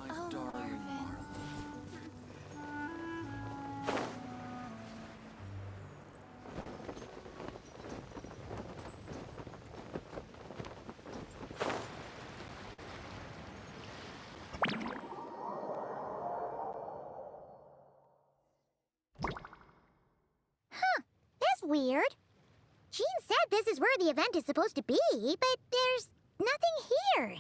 my darling Marla. That's weird. Jean said this is where the event is supposed to be, but there's nothing here.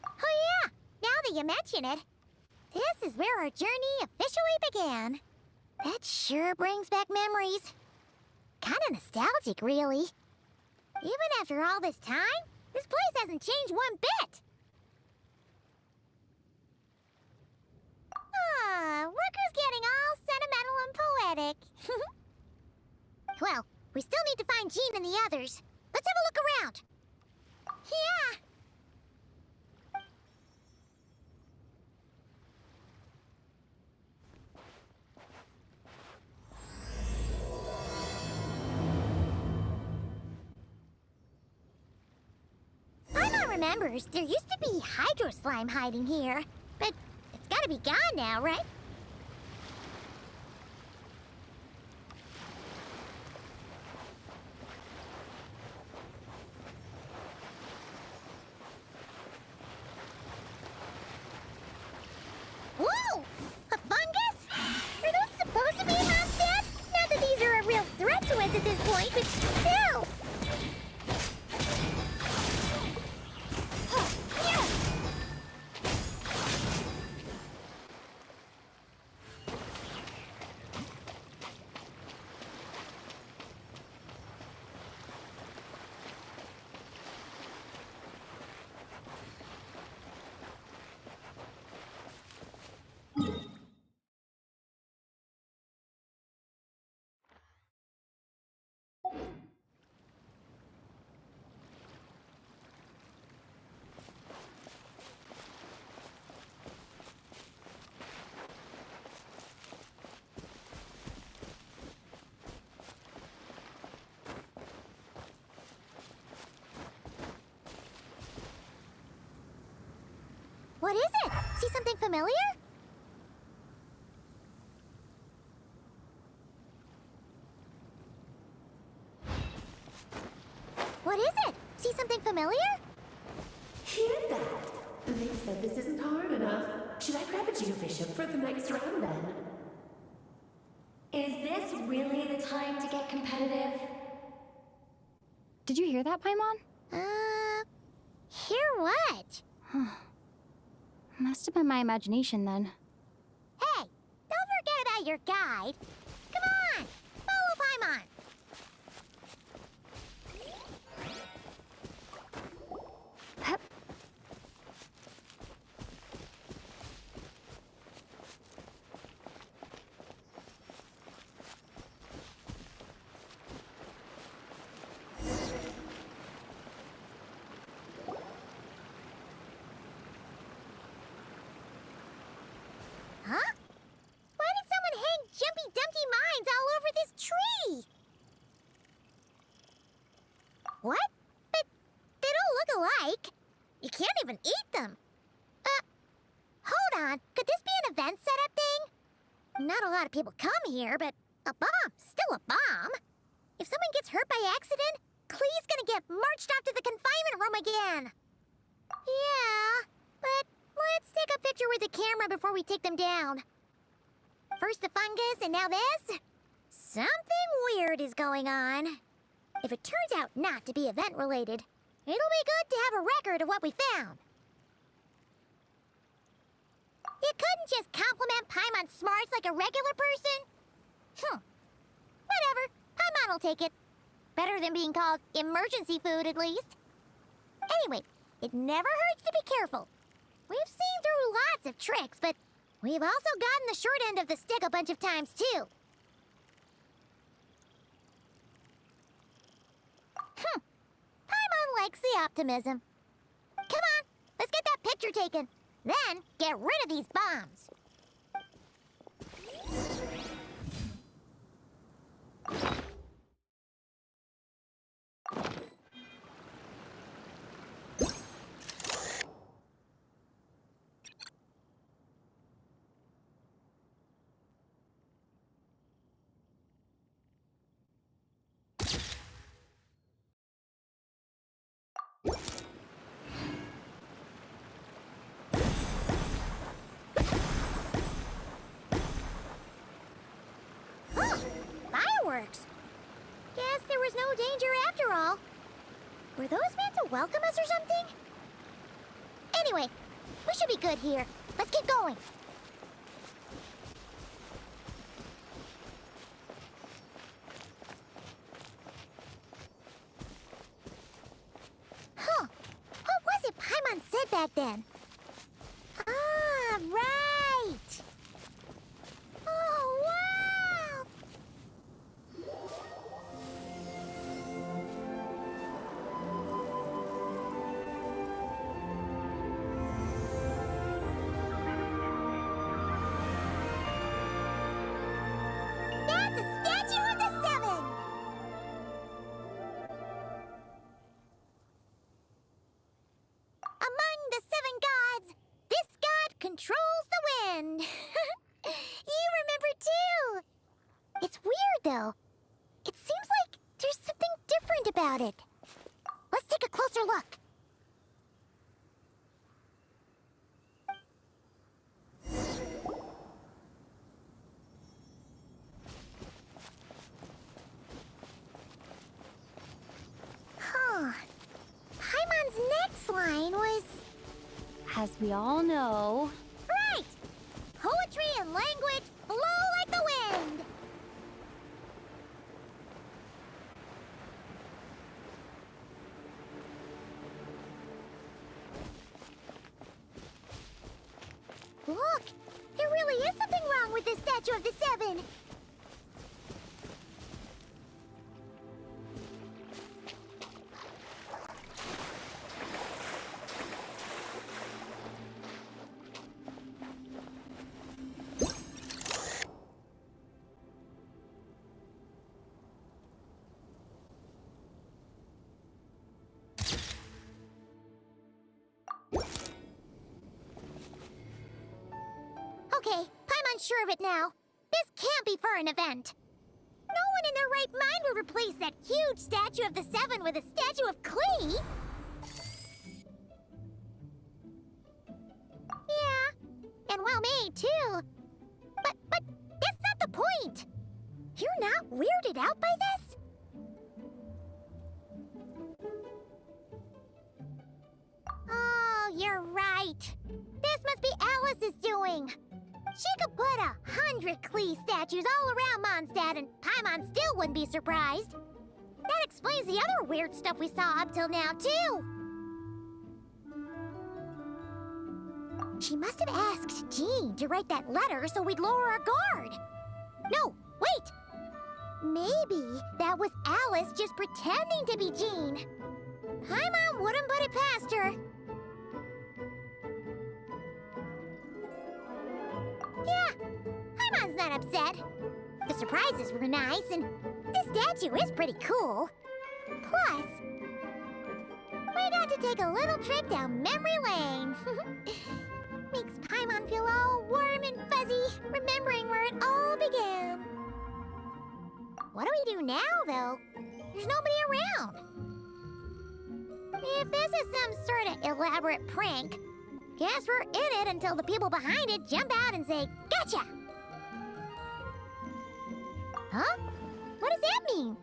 Oh yeah, now that you mention it, this is where our journey officially began. That sure brings back memories. Kinda nostalgic, really. Even after all this time, this place hasn't changed one bit. Rooker's getting all sentimental and poetic. Well, we still need to find Jean and the others. Let's have a look around. Yeah. Paimon remembers there used to be hydro slime hiding here, but it's gotta be gone now, right? Whoa! A fungus? Are those supposed to be Homestead? Not that these are a real threat to us at this point, but still! What is it? See something familiar? What is it? See something familiar? Hear that? They said this isn't hard enough. Should I grab a geobishop for the next round then? Is this really the time to get competitive? Did you hear that, Paimon? Hear what? Must have been my imagination then. Hey, don't forget about your guide. Come on, follow Paimon. Hup. Huh? Why did someone hang Jumpy Dumpty mines all over this tree? What? But they don't look alike. You can't even eat them. Hold on. Could this be an event setup thing? Not a lot of people come here, but a bomb's still a bomb. If someone gets hurt by accident, Clee's gonna get marched off to the confinement room again. Yeah, but let's take a picture with the camera before we take them down. First the fungus, and now this? Something weird is going on. If it turns out not to be event-related, it'll be good to have a record of what we found. You couldn't just compliment Paimon's smarts like a regular person? Whatever. Paimon will take it. Better than being called emergency food, at least. Anyway, it never hurts to be careful. We've seen through lots of tricks, but we've also gotten the short end of the stick a bunch of times, too. Paimon likes the optimism. Come on, let's get that picture taken. Then, get rid of these bombs. danger after all. Were those meant to welcome us or something? Anyway, we should be good here. Let's keep going. Huh. What was it Paimon said back then? Ah, right! Oh, wow! That's a statue of the Seven! Among the seven gods, this god controls the wind. You remember too. It's weird though. It seems like there's something different about it. Let's take a closer look. Huh. Paimon's next line was... As we all know, Right! Poetry and language flow like the wind! Look! There really is something wrong with this statue of the Seven! Okay, Paimon's sure of it now. This can't be for an event. No one in their right mind would replace that huge statue of the Seven with a statue of Klee. Yeah, and well made too. But that's not the point. You're not weirded out by this? Oh, you're right. This must be Alice's doing. She could put 100 Klee statues all around Mondstadt and Paimon still wouldn't be surprised. That explains the other weird stuff we saw up till now, too. She must have asked Jean to write that letter so we'd lower our guard. No, wait! Maybe that was Alice just pretending to be Jean. Paimon wouldn't put it past her. Yeah, Paimon's not upset. The surprises were nice, and this statue is pretty cool. Plus, we got to take a little trip down memory lane. Makes Paimon feel all warm and fuzzy, remembering where it all began. What do we do now, though? There's nobody around. If this is some sort of elaborate prank, guess we're in it until the people behind it jump out and say, "Gotcha!" Huh? What does that mean?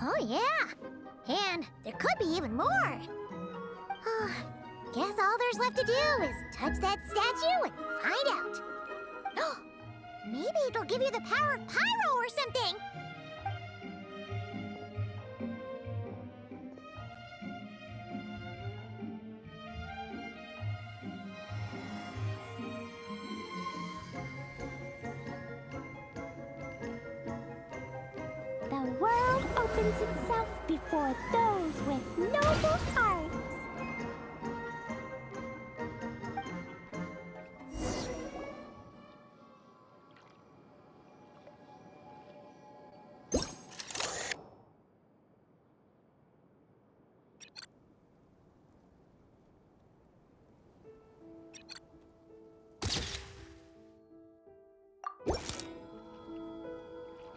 Oh, yeah. And there could be even more. Guess all there's left to do is touch that statue and find out. Maybe it'll give you the power of pyro or something. The world opens itself before those with noble hearts.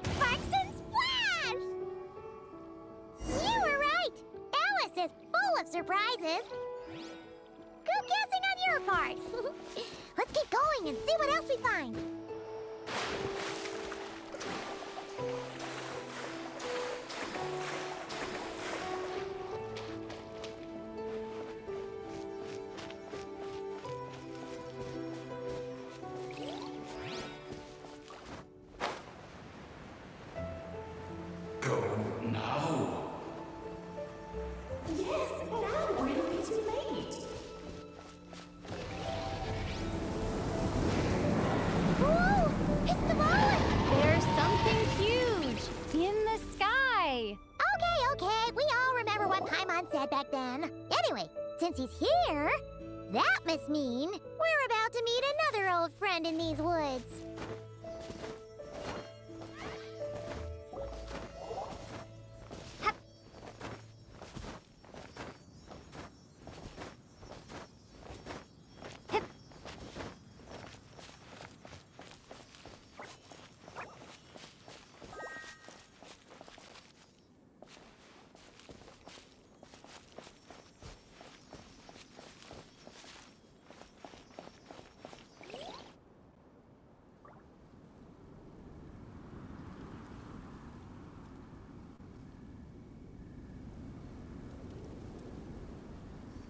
Sparks and splash! You were right! Alice is full of surprises. Good guessing on your part. Let's keep going and see what else we find. dad back then. Anyway, since he's here, that must mean we're about to meet another old friend in these woods. Hup. Hup.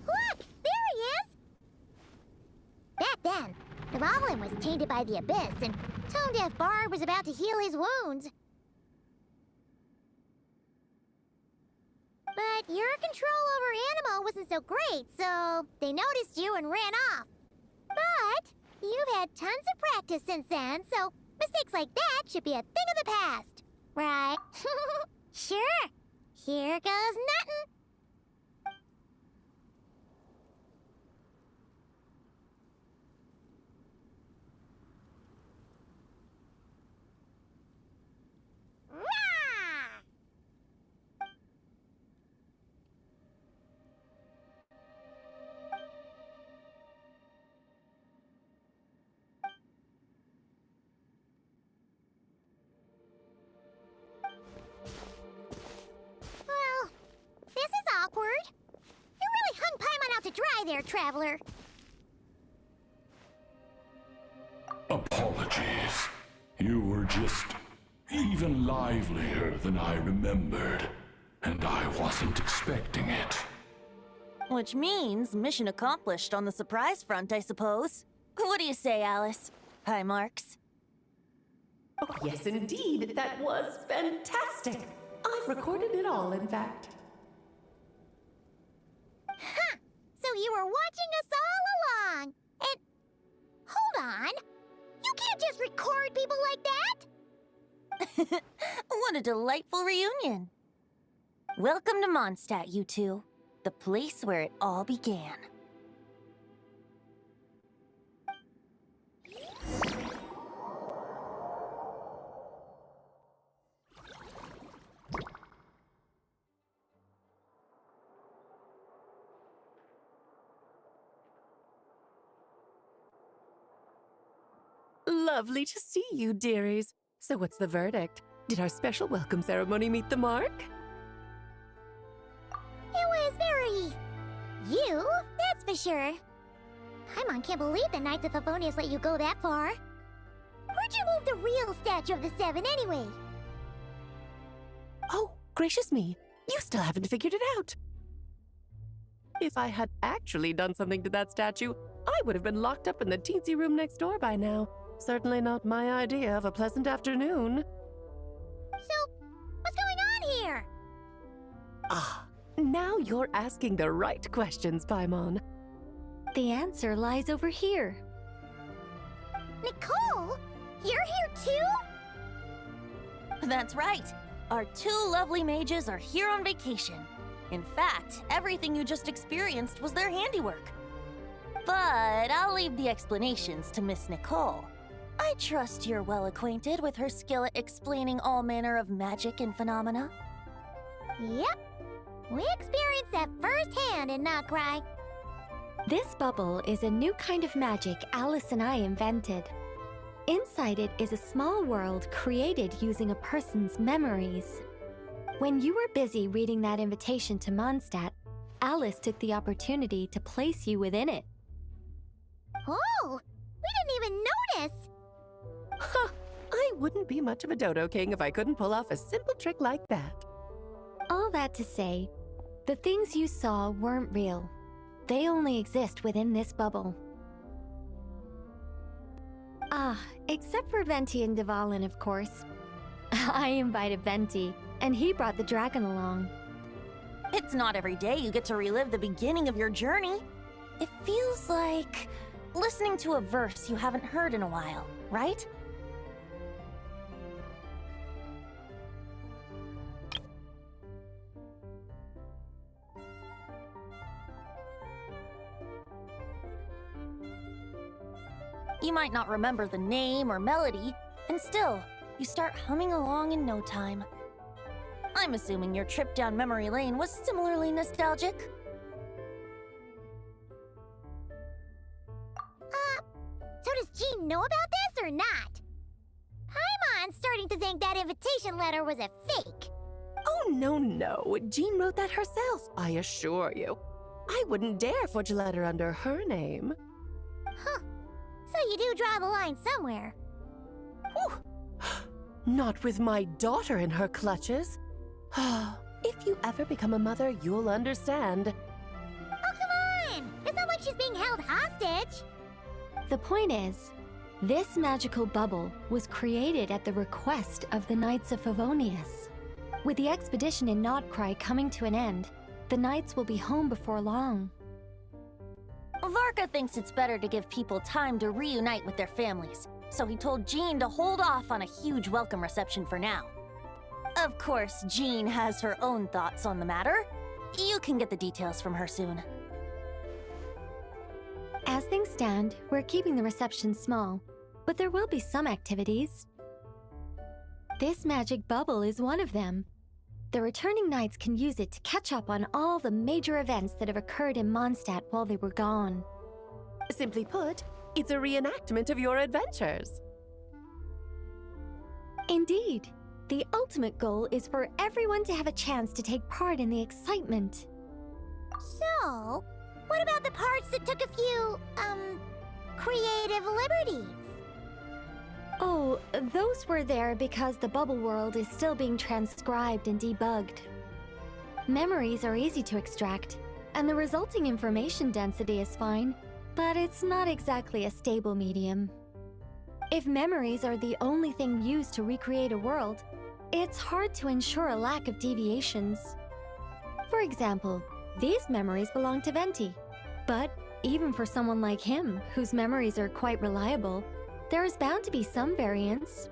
Look! There he is! Back then, Dvalin was tainted by the Abyss, and Tone-Deaf Bard was about to heal his wounds. But your control over Animo wasn't so great, so they noticed you and ran off. But you've had tons of practice since then, so mistakes like that should be a thing of the past. Right? Sure. Here goes nothing. Rah! Well, this is awkward. You really hung Paimon out to dry there, traveler. Apologies. You were just even livelier than I remembered, and I wasn't expecting it. Which means mission accomplished on the surprise front, I suppose. What do you say, Alice? High marks. Oh, yes, indeed. That was fantastic. I've recorded it all, in fact. Huh! So you were watching us all along. And hold on. You can't just record people like that. What a delightful reunion. Welcome to Mondstadt, you two. The place where it all began. Lovely to see you, dearies. So what's the verdict? Did our special welcome ceremony meet the mark? It was very... you, that's for sure. Paimon can't believe the Knights of Favonius let you go that far. Where'd you move the real statue of the Seven, anyway? Oh, gracious me. You still haven't figured it out. If I had actually done something to that statue, I would have been locked up in the teensy room next door by now. Certainly not my idea of a pleasant afternoon. So, what's going on here? Ah, now you're asking the right questions, Paimon. The answer lies over here. Nicole? You're here too? That's right. Our two lovely mages are here on vacation. In fact, everything you just experienced was their handiwork. But I'll leave the explanations to Miss Nicole. I trust you're well acquainted with her skill at explaining all manner of magic and phenomena. Yep. We experienced that firsthand in Nocry. This bubble is a new kind of magic Alice and I invented. Inside it is a small world created using a person's memories. When you were busy reading that invitation to Mondstadt, Alice took the opportunity to place you within it. Oh, we didn't even notice. Huh, I wouldn't be much of a Dodo King if I couldn't pull off a simple trick like that. All that to say, the things you saw weren't real. They only exist within this bubble. Ah, except for Venti and Dvalin, of course. I invited Venti, and he brought the dragon along. It's not every day you get to relive the beginning of your journey. It feels like listening to a verse you haven't heard in a while, right? You might not remember the name or melody, and still, you start humming along in no time. I'm assuming your trip down memory lane was similarly nostalgic. So does Jean know about this or not? Paimon's starting to think that invitation letter was a fake. Oh, no. Jean wrote that herself, I assure you. I wouldn't dare forge a letter under her name. Huh. So you do draw the line somewhere. Whew. Not with my daughter in her clutches. If you ever become a mother, you'll understand. Oh, come on! It's not like she's being held hostage. The point is, this magical bubble was created at the request of the Knights of Favonius. With the expedition in Nodcry coming to an end, the Knights will be home before long. Varka thinks it's better to give people time to reunite with their families, so he told Jean to hold off on a huge welcome reception for now. Of course, Jean has her own thoughts on the matter. You can get the details from her soon. As things stand, we're keeping the reception small, but there will be some activities. This magic bubble is one of them. The returning knights can use it to catch up on all the major events that have occurred in Mondstadt while they were gone. Simply put, it's a reenactment of your adventures. Indeed. The ultimate goal is for everyone to have a chance to take part in the excitement. So, what about the parts that took a few, creative liberties? Oh, those were there because the bubble world is still being transcribed and debugged. Memories are easy to extract, and the resulting information density is fine, but it's not exactly a stable medium. If memories are the only thing used to recreate a world, it's hard to ensure a lack of deviations. For example, these memories belong to Venti, but even for someone like him, whose memories are quite reliable, there is bound to be some variance.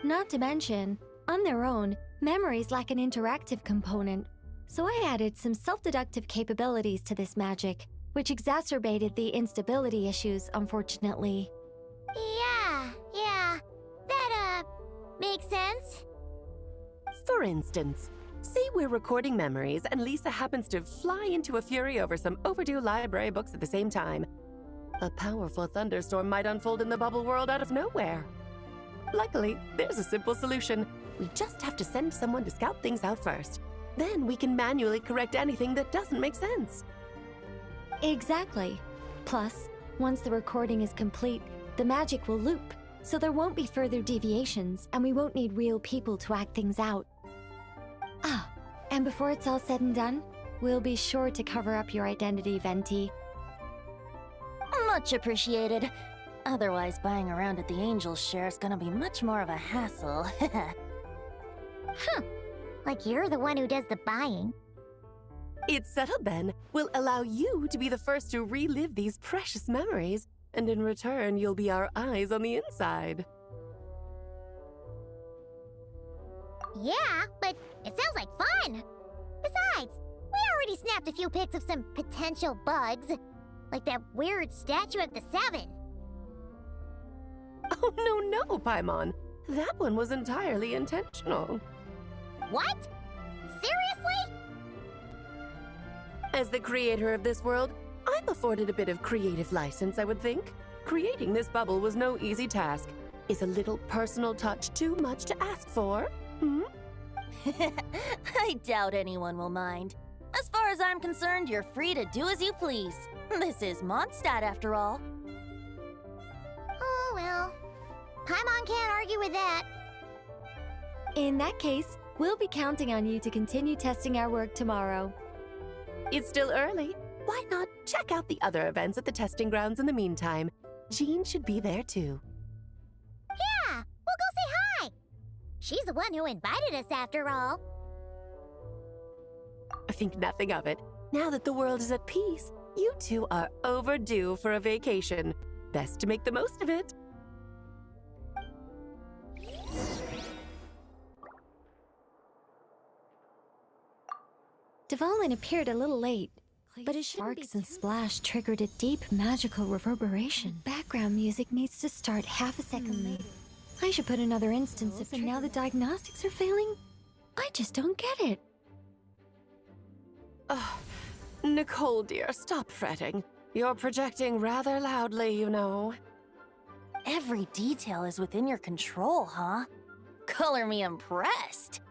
Not to mention, on their own, memories lack an interactive component, so I added some self-deductive capabilities to this magic, which exacerbated the instability issues, unfortunately. Yeah, that, makes sense. For instance, say we're recording memories and Lisa happens to fly into a fury over some overdue library books at the same time. A powerful thunderstorm might unfold in the bubble world out of nowhere. Luckily, there's a simple solution. We just have to send someone to scout things out first. Then we can manually correct anything that doesn't make sense. Exactly. Plus, once the recording is complete, the magic will loop, so there won't be further deviations, and we won't need real people to act things out. Ah, and before it's all said and done, we'll be sure to cover up your identity, Venti. Much appreciated. Otherwise, buying around at the Angels share is gonna be much more of a hassle. Huh. Like you're the one who does the buying. It's settled then. We'll allow you to be the first to relive these precious memories, and in return, you'll be our eyes on the inside. Yeah, but it sounds like fun. Besides, we already snapped a few pics of some potential bugs. Like that weird statue of the Seven. Oh, no, Paimon. That one was entirely intentional. What? Seriously? As the creator of this world, I'm afforded a bit of creative license, I would think. Creating this bubble was no easy task. Is a little personal touch too much to ask for? I doubt anyone will mind. As far as I'm concerned, you're free to do as you please. This is Mondstadt, after all. Oh, well. Paimon can't argue with that. In that case, we'll be counting on you to continue testing our work tomorrow. It's still early. Why not check out the other events at the testing grounds in the meantime? Jean should be there too. Yeah, we'll go say hi. She's the one who invited us after all. Think nothing of it. Now that the world is at peace, you two are overdue for a vacation. Best to make the most of it. Dvalin appeared a little late. But it sparks and splash triggered a deep magical reverberation. Background music needs to start half a second later. I should put another instance of and now the diagnostics are failing? I just don't get it. Nicole, dear, stop fretting. You're projecting rather loudly, you know. Every detail is within your control, huh? Color me impressed.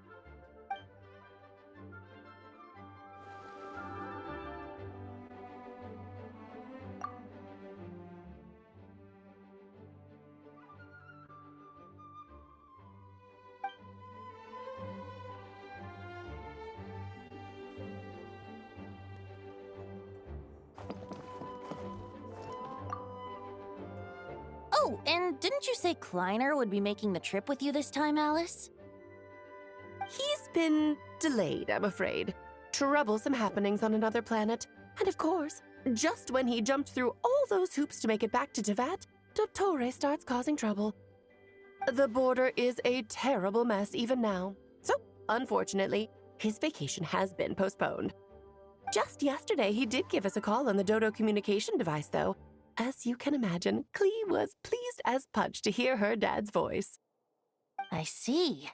Oh, and didn't you say Kleiner would be making the trip with you this time, Alice? He's been delayed, I'm afraid. Troublesome happenings on another planet. And of course, just when he jumped through all those hoops to make it back to Tevat, Dottore starts causing trouble. The border is a terrible mess even now. So, unfortunately, his vacation has been postponed. Just yesterday, he did give us a call on the Dodo communication device, though. As you can imagine, Klee was pleased as punch to hear her dad's voice. I see.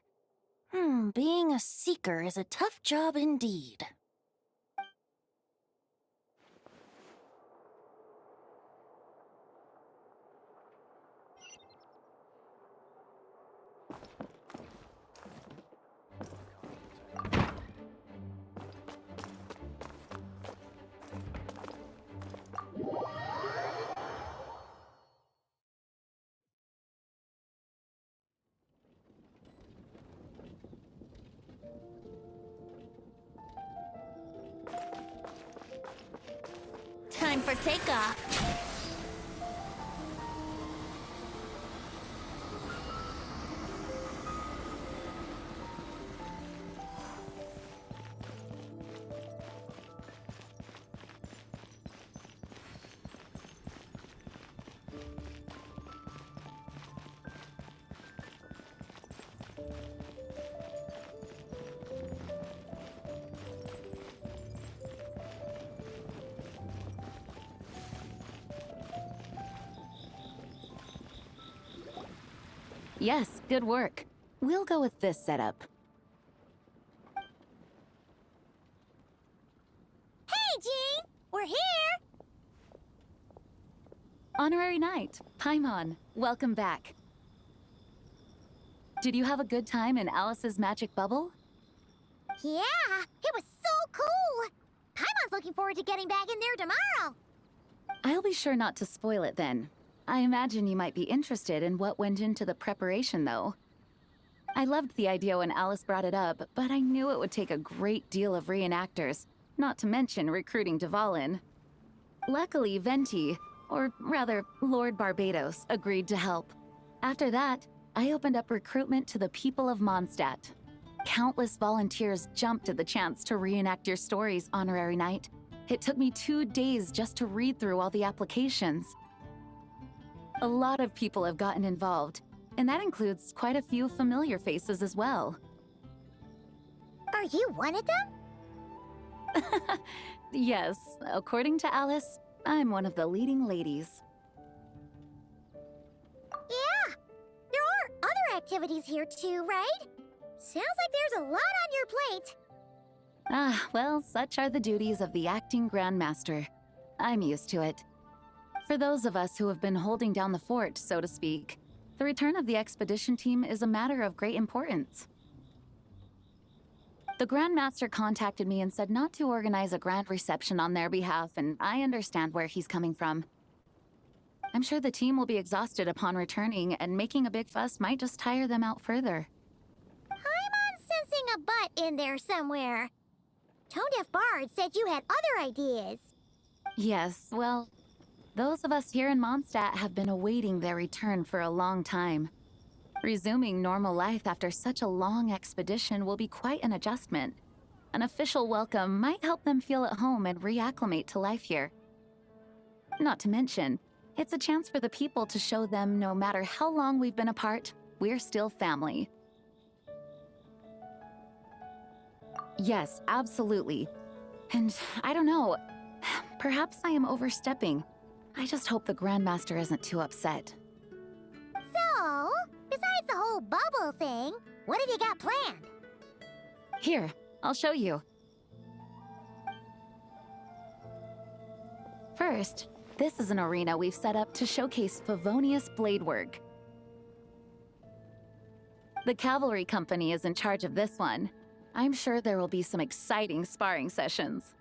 Being a seeker is a tough job indeed. Time for takeoff. Yes, good work. We'll go with this setup. Hey, Jean! We're here! Honorary Knight, Paimon, welcome back. Did you have a good time in Alice's magic bubble? Yeah, it was so cool! Paimon's looking forward to getting back in there tomorrow. I'll be sure not to spoil it then. I imagine you might be interested in what went into the preparation, though. I loved the idea when Alice brought it up, but I knew it would take a great deal of reenactors, not to mention recruiting Dvalin. Luckily, Venti, or rather, Lord Barbados, agreed to help. After that, I opened up recruitment to the people of Mondstadt. Countless volunteers jumped at the chance to reenact your stories, Honorary Knight. It took me 2 days just to read through all the applications. A lot of people have gotten involved, and that includes quite a few familiar faces as well. Are you one of them? Yes, according to Alice, I'm one of the leading ladies. Yeah, there are other activities here too, right? Sounds like there's a lot on your plate. Ah, well, such are the duties of the acting Grandmaster. I'm used to it. For those of us who have been holding down the fort, so to speak, the return of the expedition team is a matter of great importance. The Grandmaster contacted me and said not to organize a grand reception on their behalf, and I understand where he's coming from. I'm sure the team will be exhausted upon returning, and making a big fuss might just tire them out further. I'm sensing a butt in there somewhere. Tone-deaf Bard said you had other ideas. Yes, well, those of us here in Mondstadt have been awaiting their return for a long time. Resuming normal life after such a long expedition will be quite an adjustment. An official welcome might help them feel at home and reacclimate to life here. Not to mention, it's a chance for the people to show them no matter how long we've been apart, we're still family. Yes, absolutely. And I don't know, Perhaps I am overstepping. I just hope the Grandmaster isn't too upset. So, besides the whole bubble thing, what have you got planned? Here, I'll show you. First, this is an arena we've set up to showcase Favonius blade work. The Cavalry Company is in charge of this one. I'm sure there will be some exciting sparring sessions.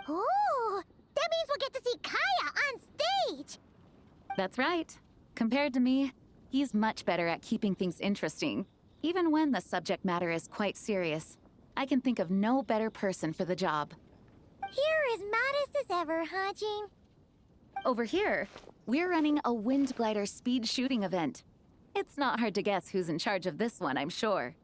Ooh, that means we'll get to see Kaya on stage! That's right. Compared to me, he's much better at keeping things interesting, even when the subject matter is quite serious. I can think of no better person for the job. You're as modest as ever, huh, Jean? Over here, we're running a wind glider speed shooting event. It's not hard to guess who's in charge of this one, I'm sure.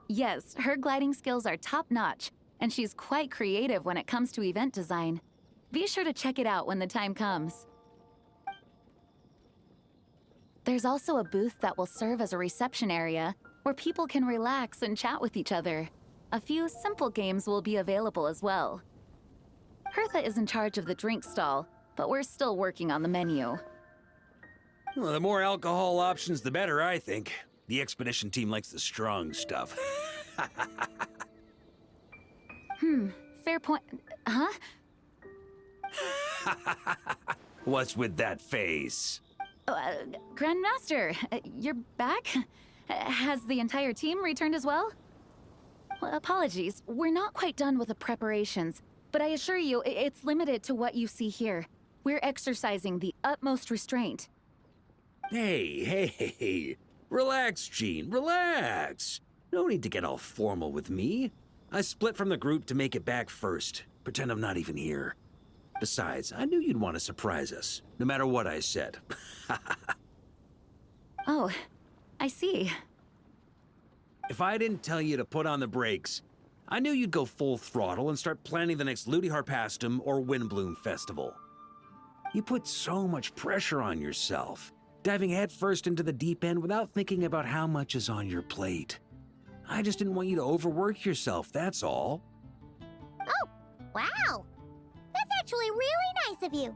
Yes, her gliding skills are top-notch, and she's quite creative when it comes to event design. Be sure to check it out when the time comes. There's also a booth that will serve as a reception area where people can relax and chat with each other. A few simple games will be available as well. Hertha is in charge of the drink stall, but we're still working on the menu. Well, the more alcohol options, the better, I think. The expedition team likes the strong stuff. Fair point. Huh? What's with that face? Grandmaster, you're back? Has the entire team returned as well? Well, apologies, we're not quite done with the preparations, but I assure you, it's limited to what you see here. We're exercising the utmost restraint. Hey. Relax, Jean, relax. No need to get all formal with me. I split from the group to make it back first. Pretend I'm not even here. Besides, I knew you'd want to surprise us, no matter what I said. Oh, I see. If I didn't tell you to put on the brakes, I knew you'd go full throttle and start planning the next Ludi Harpastum or Windbloom Festival. You put so much pressure on yourself, diving headfirst into the deep end without thinking about how much is on your plate. I just didn't want you to overwork yourself, that's all. Oh, wow! That's actually really nice of you.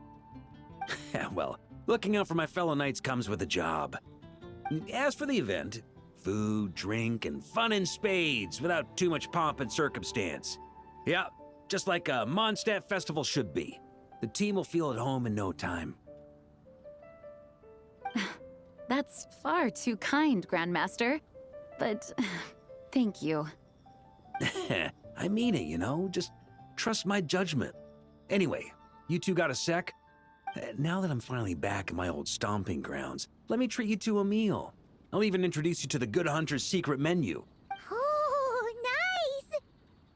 Well, looking out for my fellow knights comes with a job. As for the event, food, drink, and fun in spades without too much pomp and circumstance. Yeah, just like a Mondstadt festival should be. The team will feel at home in no time. That's far too kind, Grandmaster. But thank you. I mean it, you know? Just trust my judgment. Anyway, you two got a sec? Now that I'm finally back in my old stomping grounds, let me treat you to a meal. I'll even introduce you to the Good Hunter's secret menu. Ooh, nice!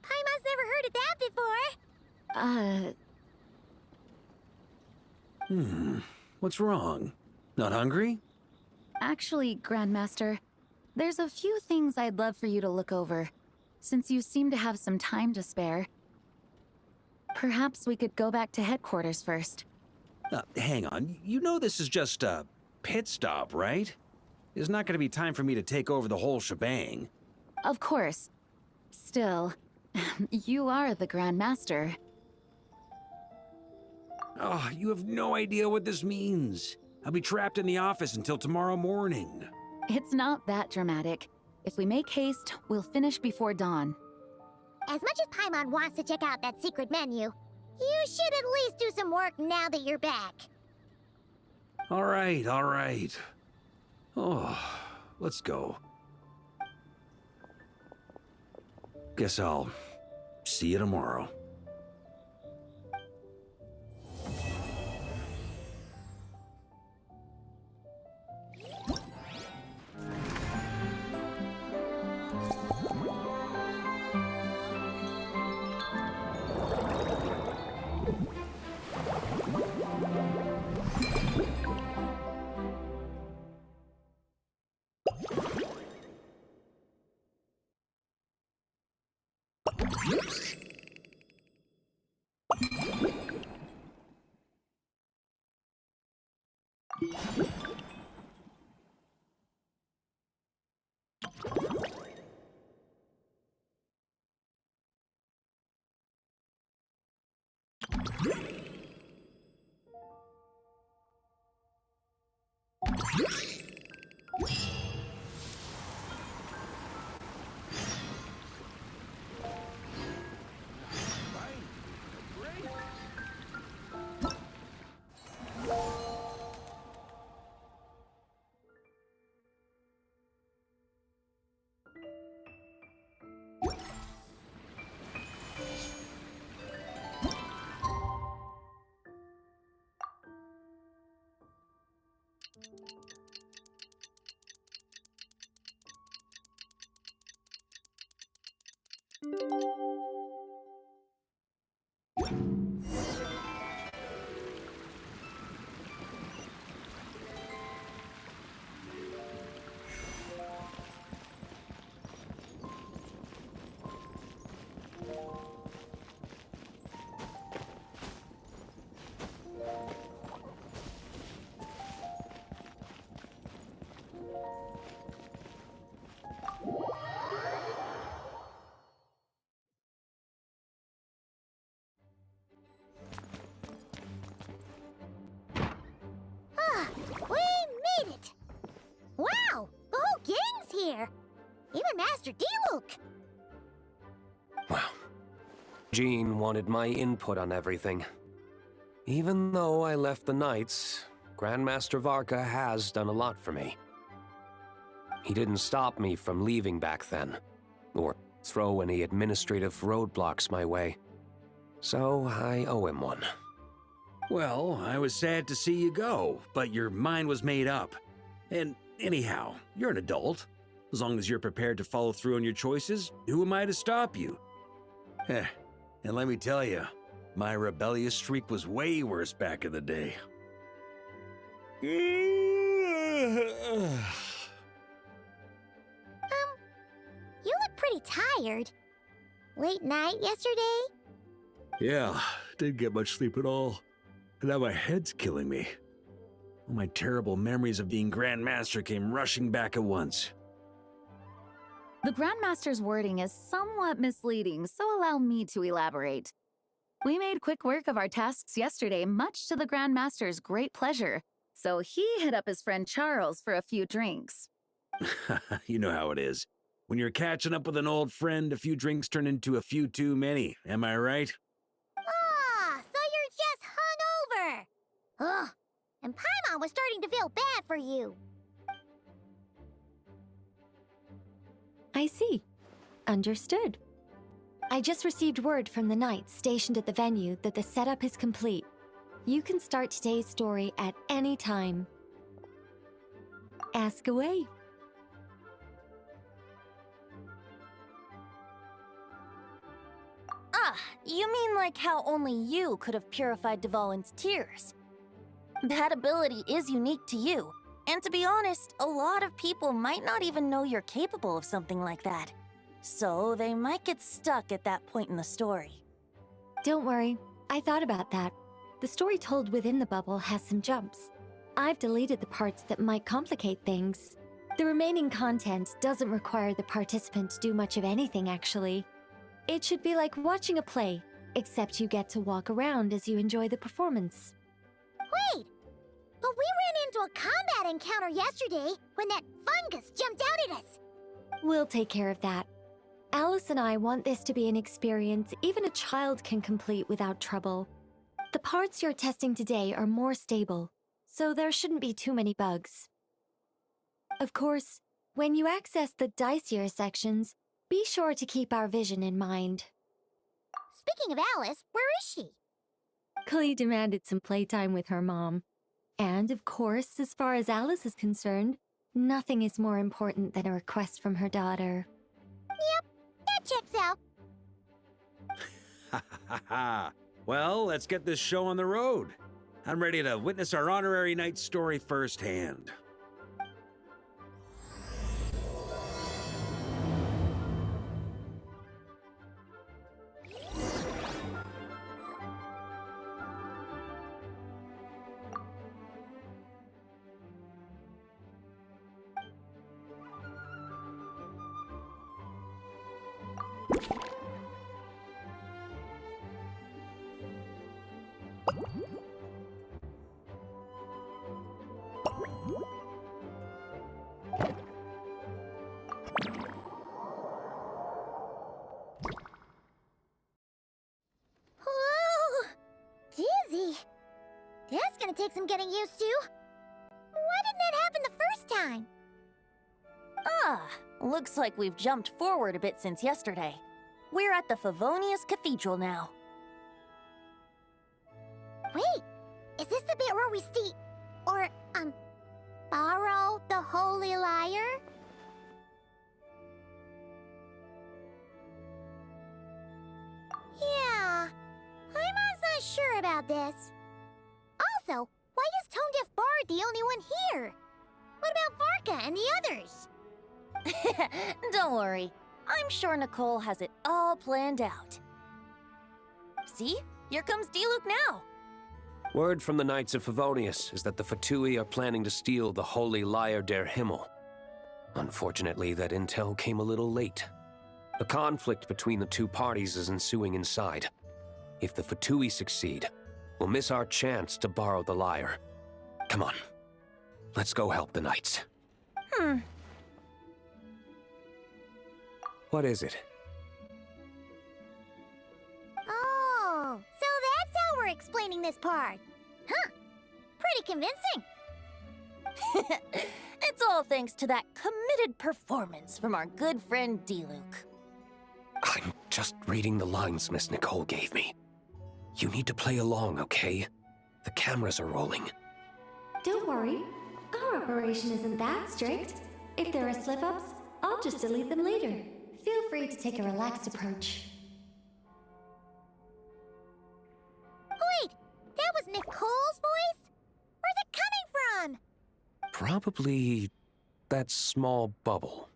Paimon's never heard of that before. What's wrong? Not hungry? Actually, Grandmaster, there's a few things I'd love for you to look over, since you seem to have some time to spare. Perhaps we could go back to headquarters first. Hang on. You know this is just a pit stop, right? There's not going to be time for me to take over the whole shebang. Of course. Still, you are the Grandmaster. Oh, you have no idea what this means. I'll be trapped in the office until tomorrow morning. It's not that dramatic. If we make haste, we'll finish before dawn. As much as Paimon wants to check out that secret menu, you should at least do some work now that you're back. All right. Oh, let's go. Guess I'll see you tomorrow. Ah, we made it! Wow, the whole gang's here! Even Master D-Luke! Well, Jean wanted my input on everything. Even though I left the Knights, Grandmaster Varka has done a lot for me. He didn't stop me from leaving back then, or throw any administrative roadblocks my way. So I owe him one. Well, I was sad to see you go, but your mind was made up. And anyhow, you're an adult. As long as you're prepared to follow through on your choices, who am I to stop you? And let me tell you, my rebellious streak was way worse back in the day. You look pretty tired. Late night yesterday? Yeah, didn't get much sleep at all. And now my head's killing me. All my terrible memories of being Grand Master came rushing back at once. The Grandmaster's wording is somewhat misleading, so allow me to elaborate. We made quick work of our tasks yesterday, much to the Grandmaster's great pleasure, so he hit up his friend Charles for a few drinks. You know how it is. When you're catching up with an old friend, a few drinks turn into a few too many, am I right? Ah, so you're just hungover! Ugh, and Paimon was starting to feel bad for you. I see. Understood. I just received word from the Knights stationed at the venue that the setup is complete. You can start today's story at any time. Ask away. Ah, you mean like how only you could have purified Dvalin's tears? That ability is unique to you, and to be honest, a lot of people might not even know you're capable of something like that. So they might get stuck at that point in the story. Don't worry, I thought about that. The story told within the bubble has some jumps. I've deleted the parts that might complicate things. The remaining content doesn't require the participant to do much of anything, actually. It should be like watching a play, except you get to walk around as you enjoy the performance. Wait! But we ran into a combat encounter yesterday when that fungus jumped out at us! We'll take care of that. Alice and I want this to be an experience even a child can complete without trouble. The parts you're testing today are more stable, so there shouldn't be too many bugs. Of course, when you access the dicier sections, be sure to keep our vision in mind. Speaking of Alice, where is she? Klee demanded some playtime with her mom. And of course, as far as Alice is concerned, nothing is more important than a request from her daughter. Yep, that checks out. Ha ha ha! Well, let's get this show on the road. I'm ready to witness our honorary knight story firsthand. Whoa! Dizzy. That's gonna take some getting used to. Why didn't that happen the first time? Ah, looks like we've jumped forward a bit since yesterday. We're at the Favonius Cathedral now. Wait, is this the bit where we steal... or, borrow the Holy Lyre? sure about this. Also, why is Tone Deaf Bard the only one here? What about Varka and the others? Don't worry. I'm sure Nicole has it all planned out. See? Here comes Diluc now. Word from the Knights of Favonius is that the Fatui are planning to steal the Holy Lyre der Himmel. Unfortunately, that intel came a little late. A conflict between the two parties is ensuing inside. If the Fatui succeed, we'll miss our chance to borrow the lyre. Come on. Let's go help the Knights. What is it? Oh, so that's how we're explaining this part. Huh. Pretty convincing. It's all thanks to that committed performance from our good friend Diluc. I'm just reading the lines Miss Nicole gave me. You need to play along, okay? The cameras are rolling. Don't worry. Our operation isn't that strict. If there are slip-ups, I'll just delete them later. Feel free to take a relaxed approach. Wait, that was Nicole's voice? Where's it coming from? Probably that small bubble.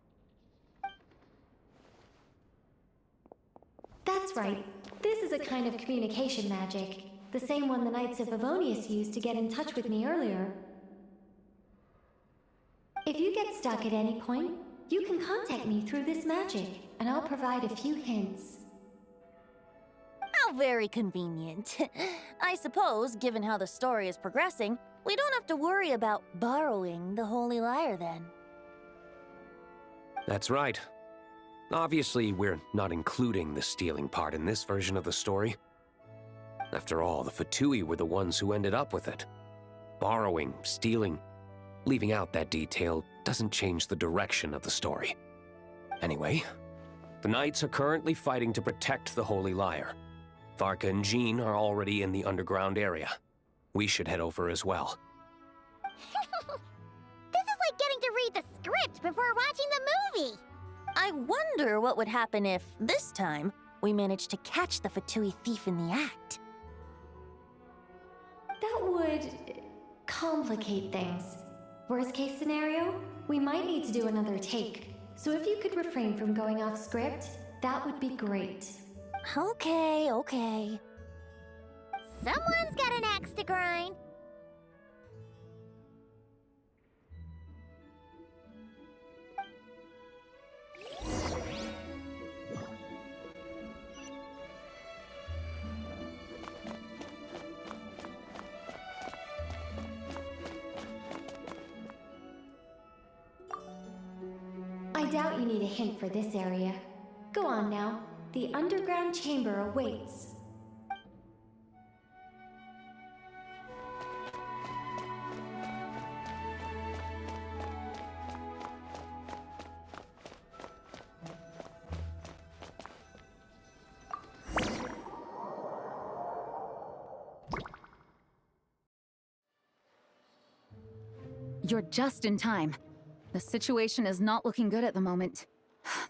That's right. This is a kind of communication magic. The same one the Knights of Favonius used to get in touch with me earlier. If you get stuck at any point, you can contact me through this magic, and I'll provide a few hints. How very convenient. I suppose, given how the story is progressing, we don't have to worry about borrowing the Holy Lyre then. That's right. Obviously, we're not including the stealing part in this version of the story. After all, the Fatui were the ones who ended up with it. Borrowing, stealing, leaving out that detail doesn't change the direction of the story. Anyway, the Knights are currently fighting to protect the Holy Lyre. Varka and Jean are already in the underground area. We should head over as well. This is like getting to read the script before watching the movie. I wonder what would happen if, this time, we managed to catch the Fatui thief in the act. That would complicate things. Worst case scenario, we might need to do another take. So if you could refrain from going off script, that would be great. Okay. Someone's got an axe to grind. I doubt you need a hint for this area. Go on now. The underground chamber awaits. You're just in time. The situation is not looking good at the moment.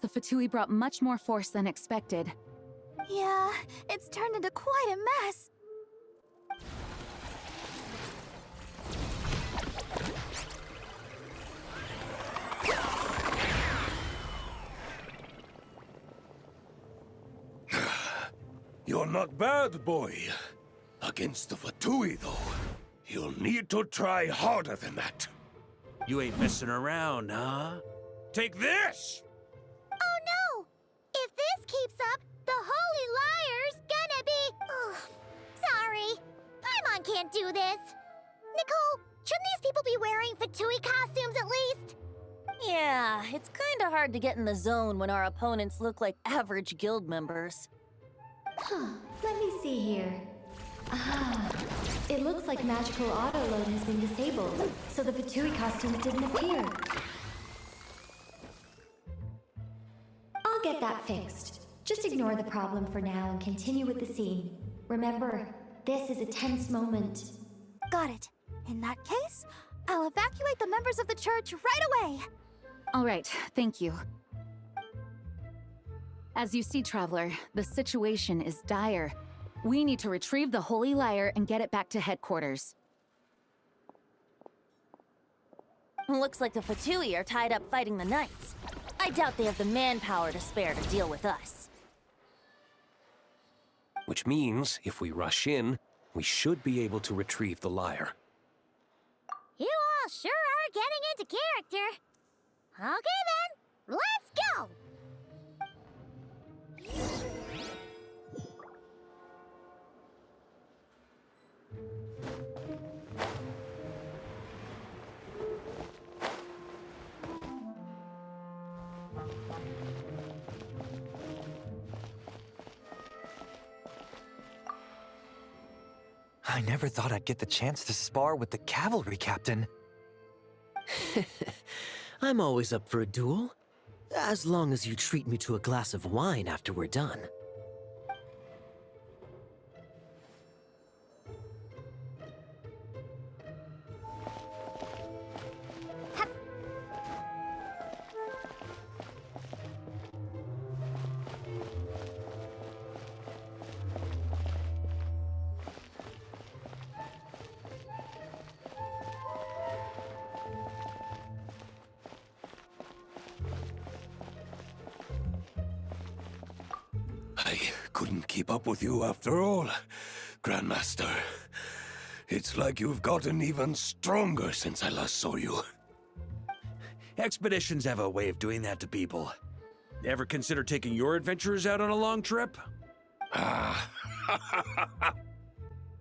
The Fatui brought much more force than expected. Yeah, it's turned into quite a mess. You're not bad, boy. Against the Fatui, though, you'll need to try harder than that. You ain't messing around, huh? Take this! Oh no! If this keeps up, the Holy Lyre's gonna be... Ugh, sorry. Paimon can't do this. Nicole, shouldn't these people be wearing Fatui costumes at least? Yeah, it's kinda hard to get in the zone when our opponents look like average guild members. Let me see here. It looks like magical auto-load has been disabled, so the Fatui costumes didn't appear. I'll get that fixed. Just ignore the problem for now and continue with the scene. Remember, this is a tense moment. Got it. In that case, I'll evacuate the members of the church right away. All right, thank you. As you see, Traveler, the situation is dire. We need to retrieve the Holy Lyre and get it back to headquarters. Looks like the Fatui are tied up fighting the Knights. I doubt they have the manpower to spare to deal with us. Which means, if we rush in, we should be able to retrieve the lyre. You all sure are getting into character. Okay then, let's go! I never thought I'd get the chance to spar with the cavalry captain. I'm always up for a duel, as long as you treat me to a glass of wine after we're done. I couldn't keep up with you after all, Grandmaster. It's like you've gotten even stronger since I last saw you. Expeditions have a way of doing that to people. Ever consider taking your adventurers out on a long trip? Ah,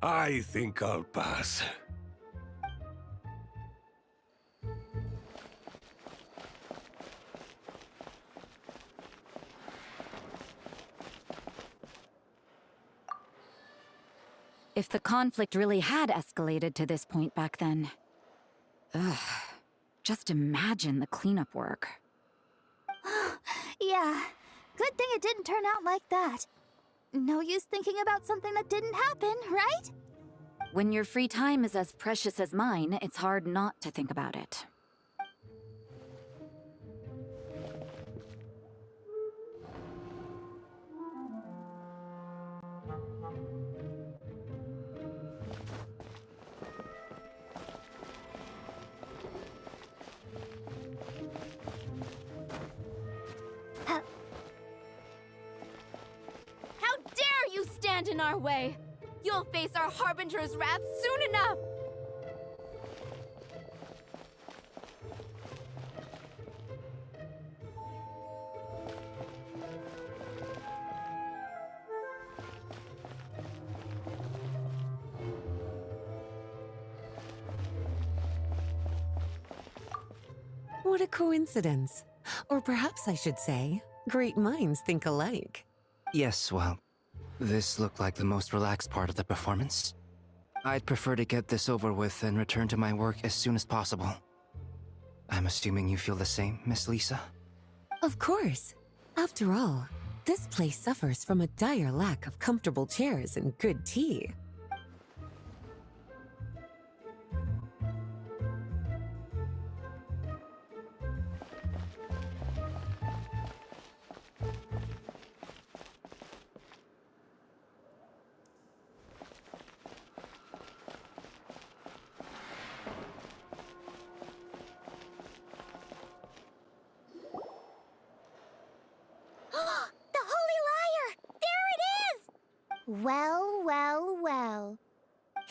I think I'll pass. If the conflict really had escalated to this point back then... Ugh. Just imagine the cleanup work. Yeah, good thing it didn't turn out like that. No use thinking about something that didn't happen, right? When your free time is as precious as mine, it's hard not to think about it. How dare you stand in our way! You'll face our Harbinger's wrath soon enough! What a coincidence. Or perhaps I should say, great minds think alike. Yes, well, this looked like the most relaxed part of the performance. I'd prefer to get this over with and return to my work as soon as possible. I'm assuming you feel the same, Miss Lisa? Of course. After all, this place suffers from a dire lack of comfortable chairs and good tea. The Holy Lyre! There it is! Well, well, well.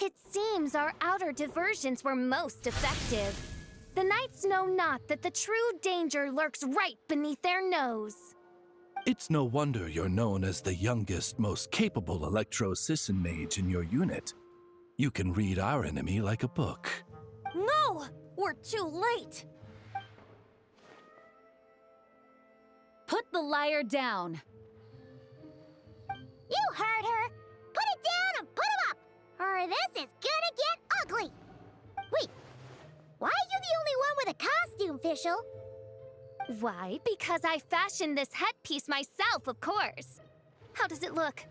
It seems our outer diversions were most effective. The knights know not that the true danger lurks right beneath their nose. It's no wonder you're known as the youngest, most capable electro-Sisson mage in your unit. You can read our enemy like a book. No! We're too late! Put the lyre down! You heard her! Put it down and put him up! Or this is gonna get ugly! Wait, why are you the only one with a costume, Fischl? Why? Because I fashioned this headpiece myself, of course. How does it look?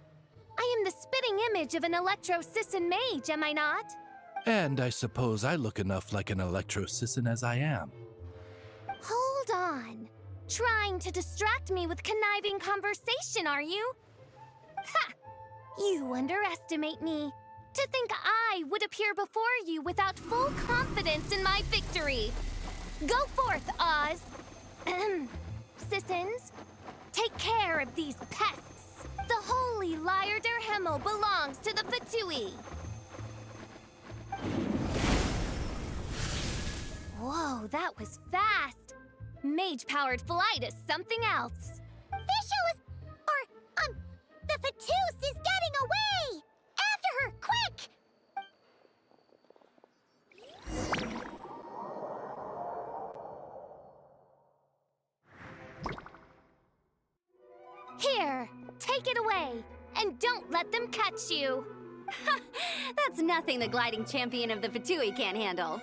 I am the spitting image of an electro-Sisson mage, am I not? And I suppose I look enough like an electro-Sisson as I am. Hold on. Trying to distract me with conniving conversation, are you? Ha! You underestimate me. To think I would appear before you without full confidence in my victory. Go forth, Oz. Sissons, take care of these pests. The holy Lyre der Himmel belongs to the Fatui. Whoa, that was fast. Mage-powered flight is something else. Fischl is... the Fatus is getting away! After her, quick! Here, take it away, and don't let them catch you. That's nothing the gliding champion of the Fatui can't handle.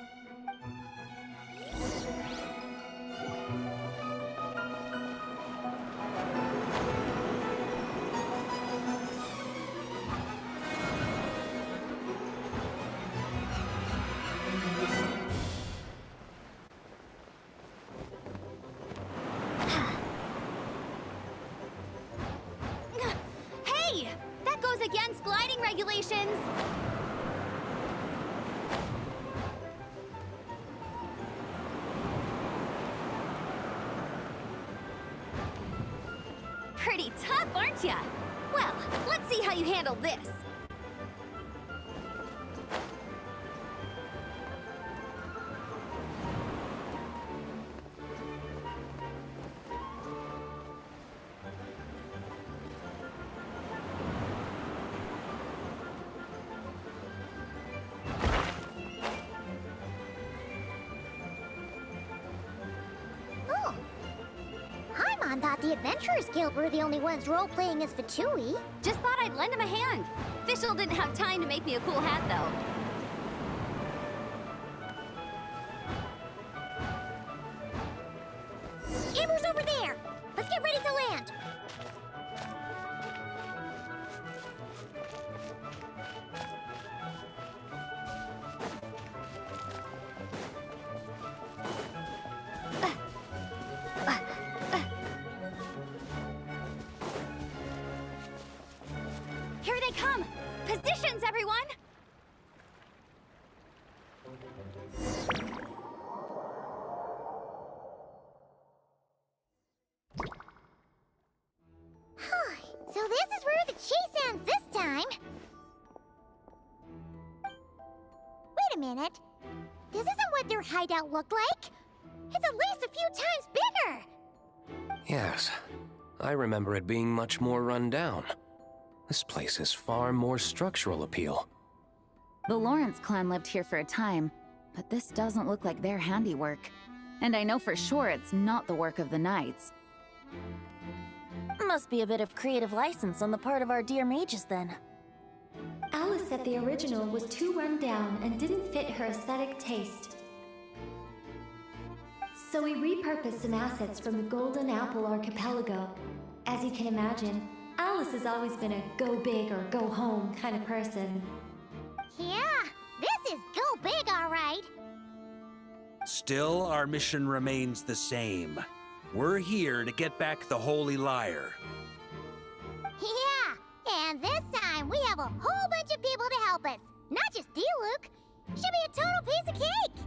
Hey! That goes against gliding regulations! Pretty tough, aren't ya? Well, let's see how you handle this. Oh. Paimon thought the Adventurers Guild were the only ones role-playing as Fatui. Just thought I'd lend him a hand. Fischl didn't have time to make me a cool hat, though. Amber's over there! Let's get ready to land! Here they come! Positions, everyone! So this is where the chase ends this time. Wait a minute. This isn't what their hideout looked like. It's at least a few times bigger. Yes, I remember it being much more run down. This place has far more structural appeal. The Lawrence clan lived here for a time, but this doesn't look like their handiwork. And I know for sure it's not the work of the Knights. Must be a bit of creative license on the part of our dear mages, then. Alice said the original was too run down and didn't fit her aesthetic taste. So we repurposed some assets from the Golden Apple Archipelago. As you can imagine, Alice has always been a go big or go home kind of person. Yeah, this is go big, all right. Still, our mission remains the same. We're here to get back the Holy Lyre. Yeah, and this time we have a whole bunch of people to help us. Not just Diluc. Should be a total piece of cake.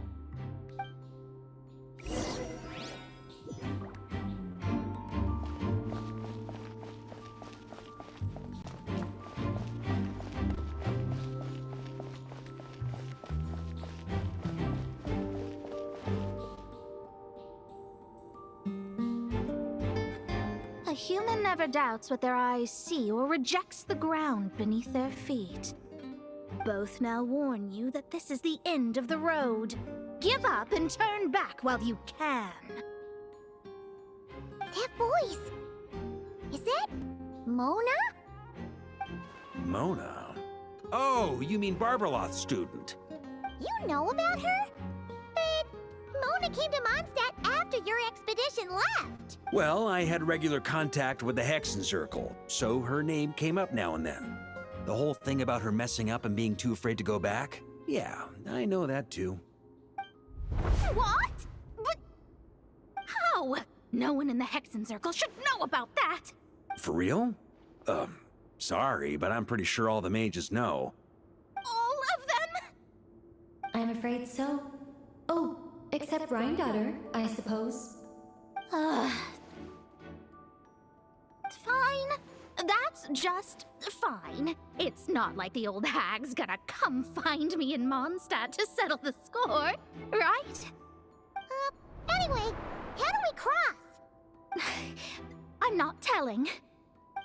A human never doubts what their eyes see or rejects the ground beneath their feet. Both now warn you that this is the end of the road. Give up and turn back while you can. That voice. Is that Mona? Mona? Oh, you mean Barbarloth's student. You know about her? But Mona came to Mondstadt after your expedition left. Well, I had regular contact with the Hexen Circle, so her name came up now and then. The whole thing about her messing up and being too afraid to go back? Yeah, I know that too. What? But how? No one in the Hexen Circle should know about that. For real? Sorry, but I'm pretty sure all the mages know. All of them? I'm afraid so. Oh, except Rhine-Daughter, I suppose. Fine. That's just fine. It's not like the old hag's gonna come find me in Mondstadt to settle the score, right? Anyway, how do we cross? I'm not telling.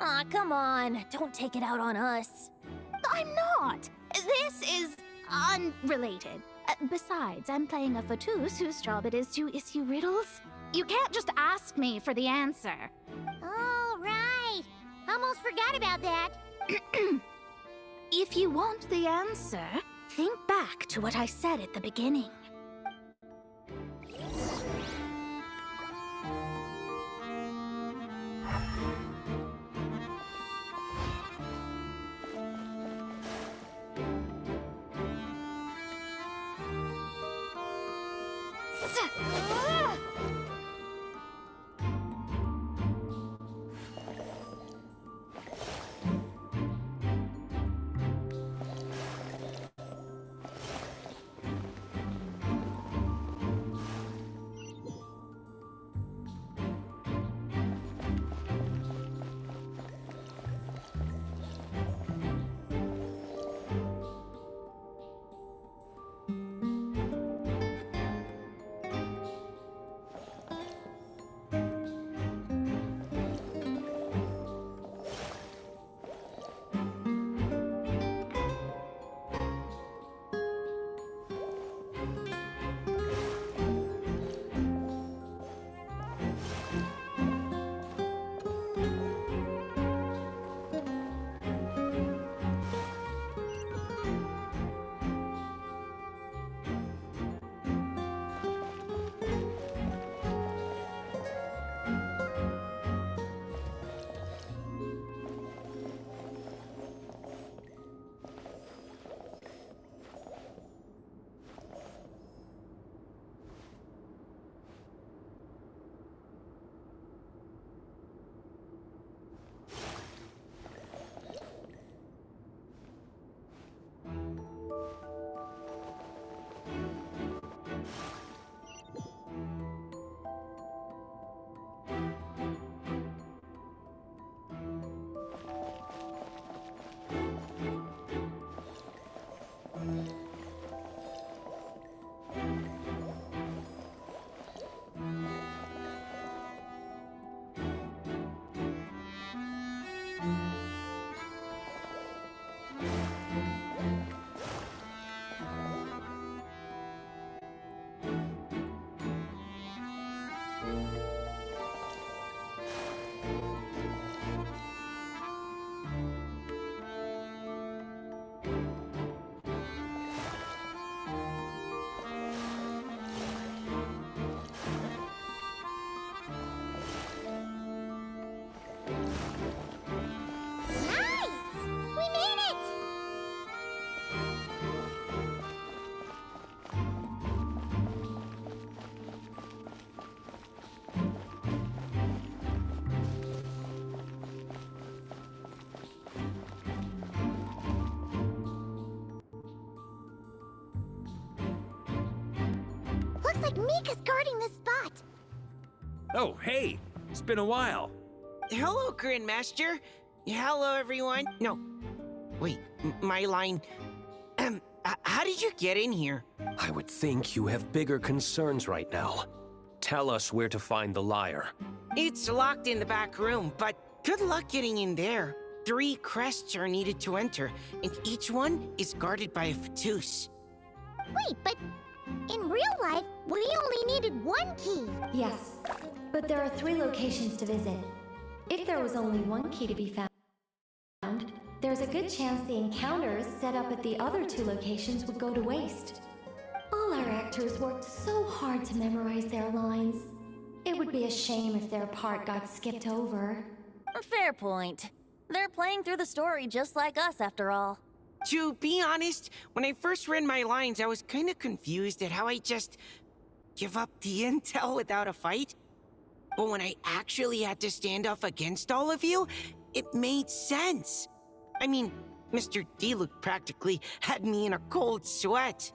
Aw, come on. Don't take it out on us. I'm not. This is unrelated. Besides, I'm playing a fatus whose job it is to issue riddles. You can't just ask me for the answer. Oh, right. Almost forgot about that. If you want the answer, think back to what I said at the beginning. Looks like Mika's guarding this spot. Oh, hey! It's been a while. Hello, Grandmaster. Hello, everyone. No. Wait, my line. How did you get in here? I would think you have bigger concerns right now. Tell us where to find the lyre. It's locked in the back room, but good luck getting in there. 3 crests are needed to enter, and each one is guarded by a fatus. Wait, but in real life, we only needed 1 key. Yes, but there are 3 locations to visit. If there was only 1 key to be found, there's a good chance the encounters set up at the other 2 locations would go to waste. All our actors worked so hard to memorize their lines. It would be a shame if their part got skipped over. Fair point. They're playing through the story just like us, after all. To be honest, when I first read my lines, I was kind of confused at how I just give up the intel without a fight. But when I actually had to stand off against all of you, it made sense. I mean, Mr. Diluc practically had me in a cold sweat.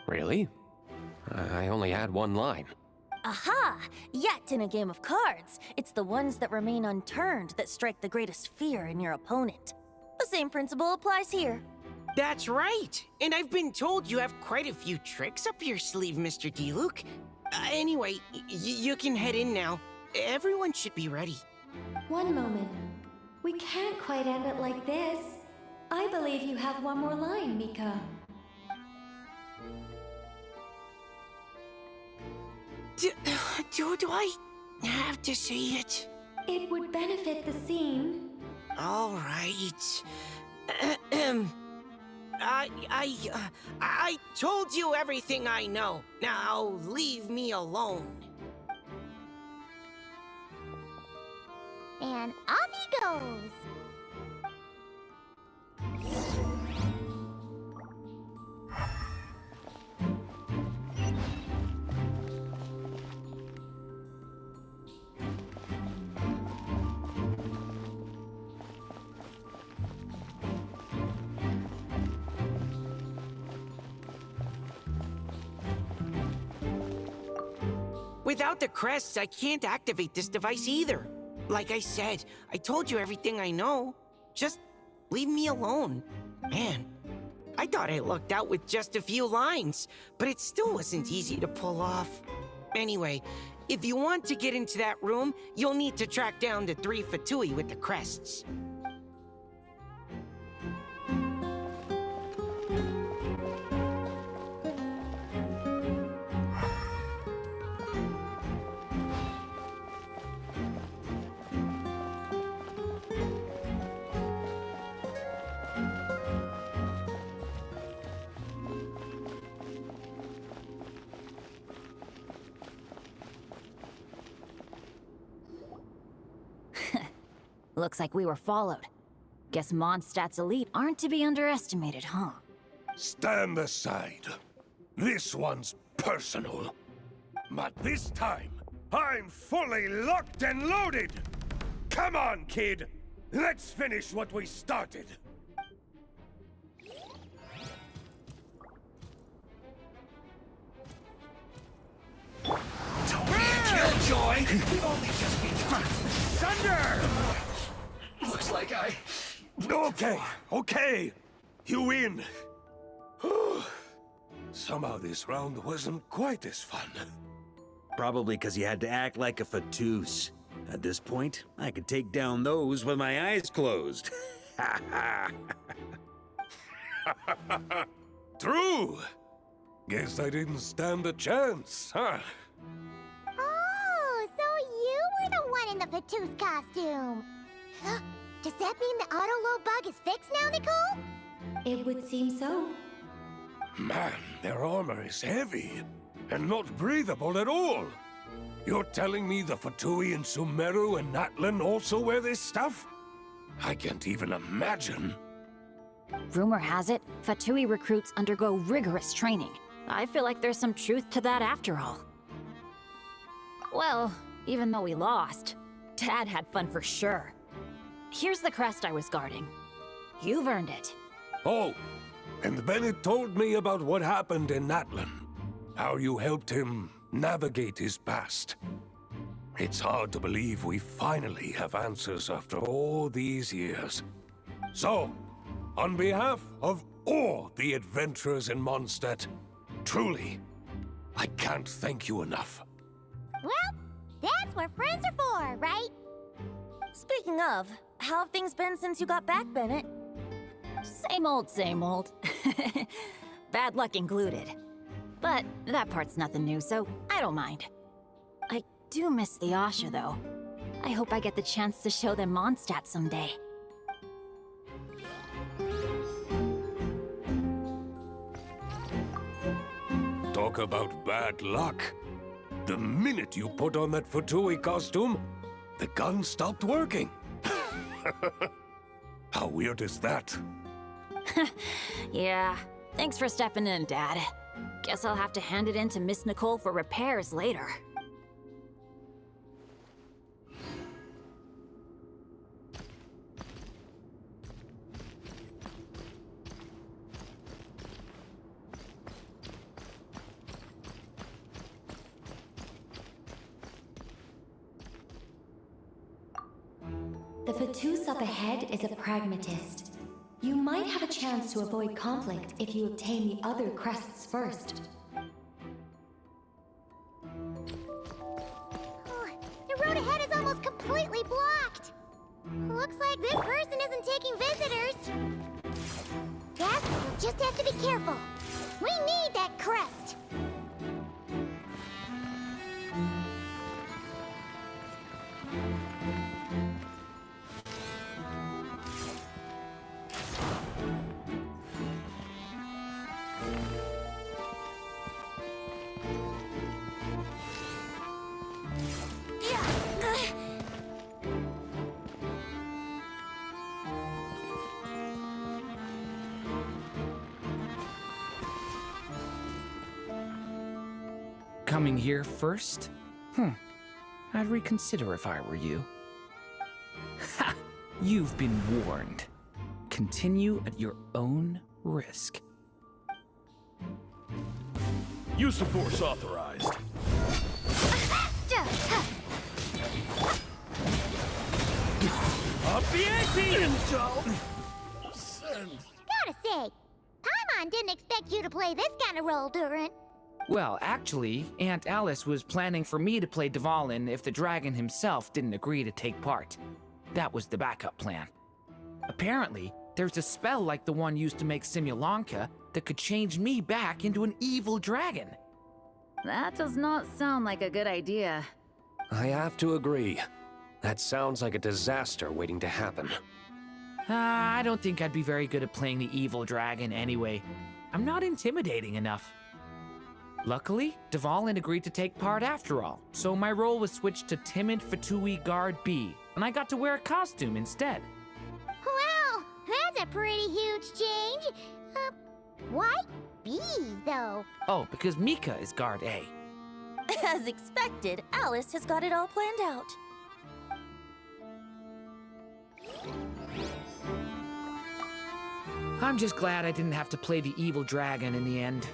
Really? I only had one line. Aha! Yet in a game of cards, it's the ones that remain unturned that strike the greatest fear in your opponent. The same principle applies here. That's right! And I've been told you have quite a few tricks up your sleeve, Mr. Diluc. Anyway, you can head in now. Everyone should be ready. One moment. We can't quite end it like this. I believe you have one more line, Mika. Do I have to say it? It would benefit the scene. All right. I told you everything I know. Now leave me alone. And off he goes. Without the crests, I can't activate this device either. Like I said, I told you everything I know. Just leave me alone. Man, I thought I lucked out with just a few lines, but it still wasn't easy to pull off. Anyway, if you want to get into that room, you'll need to track down the 3 Fatui with the crests. Looks like we were followed. Guess Mondstadt's elite aren't to be underestimated, huh? Stand aside. This one's personal. But this time, I'm fully locked and loaded! Come on, kid! Let's finish what we started! Don't be a killjoy! We've only just begun! Thunder! Looks like I... Okay. You win. Somehow this round wasn't quite as fun. Probably because you had to act like a Fatous. At this point, I could take down those with my eyes closed. True. Guess I didn't stand a chance, huh? Oh, so you were the one in the Fatous costume. Does that mean the auto-load bug is fixed now, Nicole? It would seem so. Man, their armor is heavy and not breathable at all. You're telling me the Fatui in Sumeru and Natlan also wear this stuff? I can't even imagine. Rumor has it, Fatui recruits undergo rigorous training. I feel like there's some truth to that after all. Well, even though we lost, Dad had fun for sure. Here's the crest I was guarding. You've earned it. Oh, and Bennett told me about what happened in Natlan. How you helped him navigate his past. It's hard to believe we finally have answers after all these years. So, on behalf of all the adventurers in Mondstadt, truly, I can't thank you enough. Well, that's what friends are for, right? Speaking of, how have things been since you got back, Bennett? Same old, same old. Bad luck included. But that part's nothing new, so I don't mind. I do miss the Asha, though. I hope I get the chance to show them Mondstadt someday. Talk about bad luck. The minute you put on that Fatui costume, the gun stopped working. How weird is that? Yeah, thanks for stepping in, Dad. Guess I'll have to hand it in to Miss Nicole for repairs later. The Fatus up ahead is a pragmatist. You might have a chance to avoid conflict if you obtain the other crests first. Oh, the road ahead is almost completely blocked. Looks like this person isn't taking visitors. Yes, we'll just have to be careful. We need that crest. Coming here first? I'd reconsider if I were you. Ha! You've been warned. Continue at your own risk. Use of force authorized. Up the ante! Gotta say, Paimon didn't expect you to play this kind of role, Durin. Well, actually, Aunt Alice was planning for me to play Dvalin if the dragon himself didn't agree to take part. That was the backup plan. Apparently, there's a spell like the one used to make Simulanka that could change me back into an evil dragon. That does not sound like a good idea. I have to agree. That sounds like a disaster waiting to happen. I don't think I'd be very good at playing the evil dragon anyway. I'm not intimidating enough. Luckily, Dvalin agreed to take part after all, so my role was switched to Timid Fatui Guard B, and I got to wear a costume instead. Wow, that's a pretty huge change. Why B, though? Oh, because Mika is Guard A. As expected, Alice has got it all planned out. I'm just glad I didn't have to play the evil dragon in the end.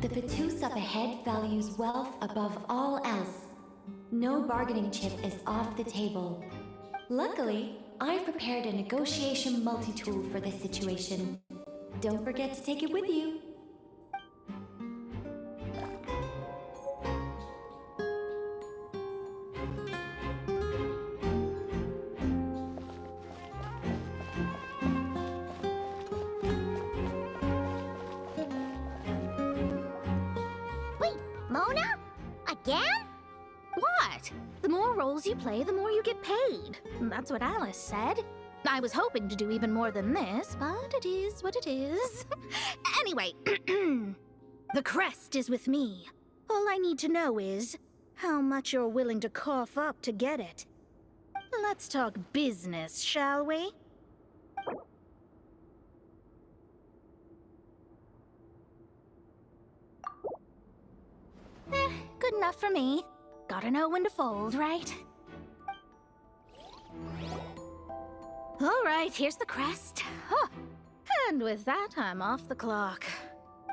The Fatus up ahead values wealth above all else. No bargaining chip is off the table. Luckily, I've prepared a negotiation multi-tool for this situation. Don't forget to take it with you. Wait, Mona? Again? What? The more roles you play, the more you get paid. That's what Alice said. I was hoping to do even more than this, but it is what it is. Anyway, the crest is with me. All I need to know is how much you're willing to cough up to get it. Let's talk business, shall we? Good enough for me. Gotta know when to fold, right? All right, here's the crest. Huh. And with that, I'm off the clock.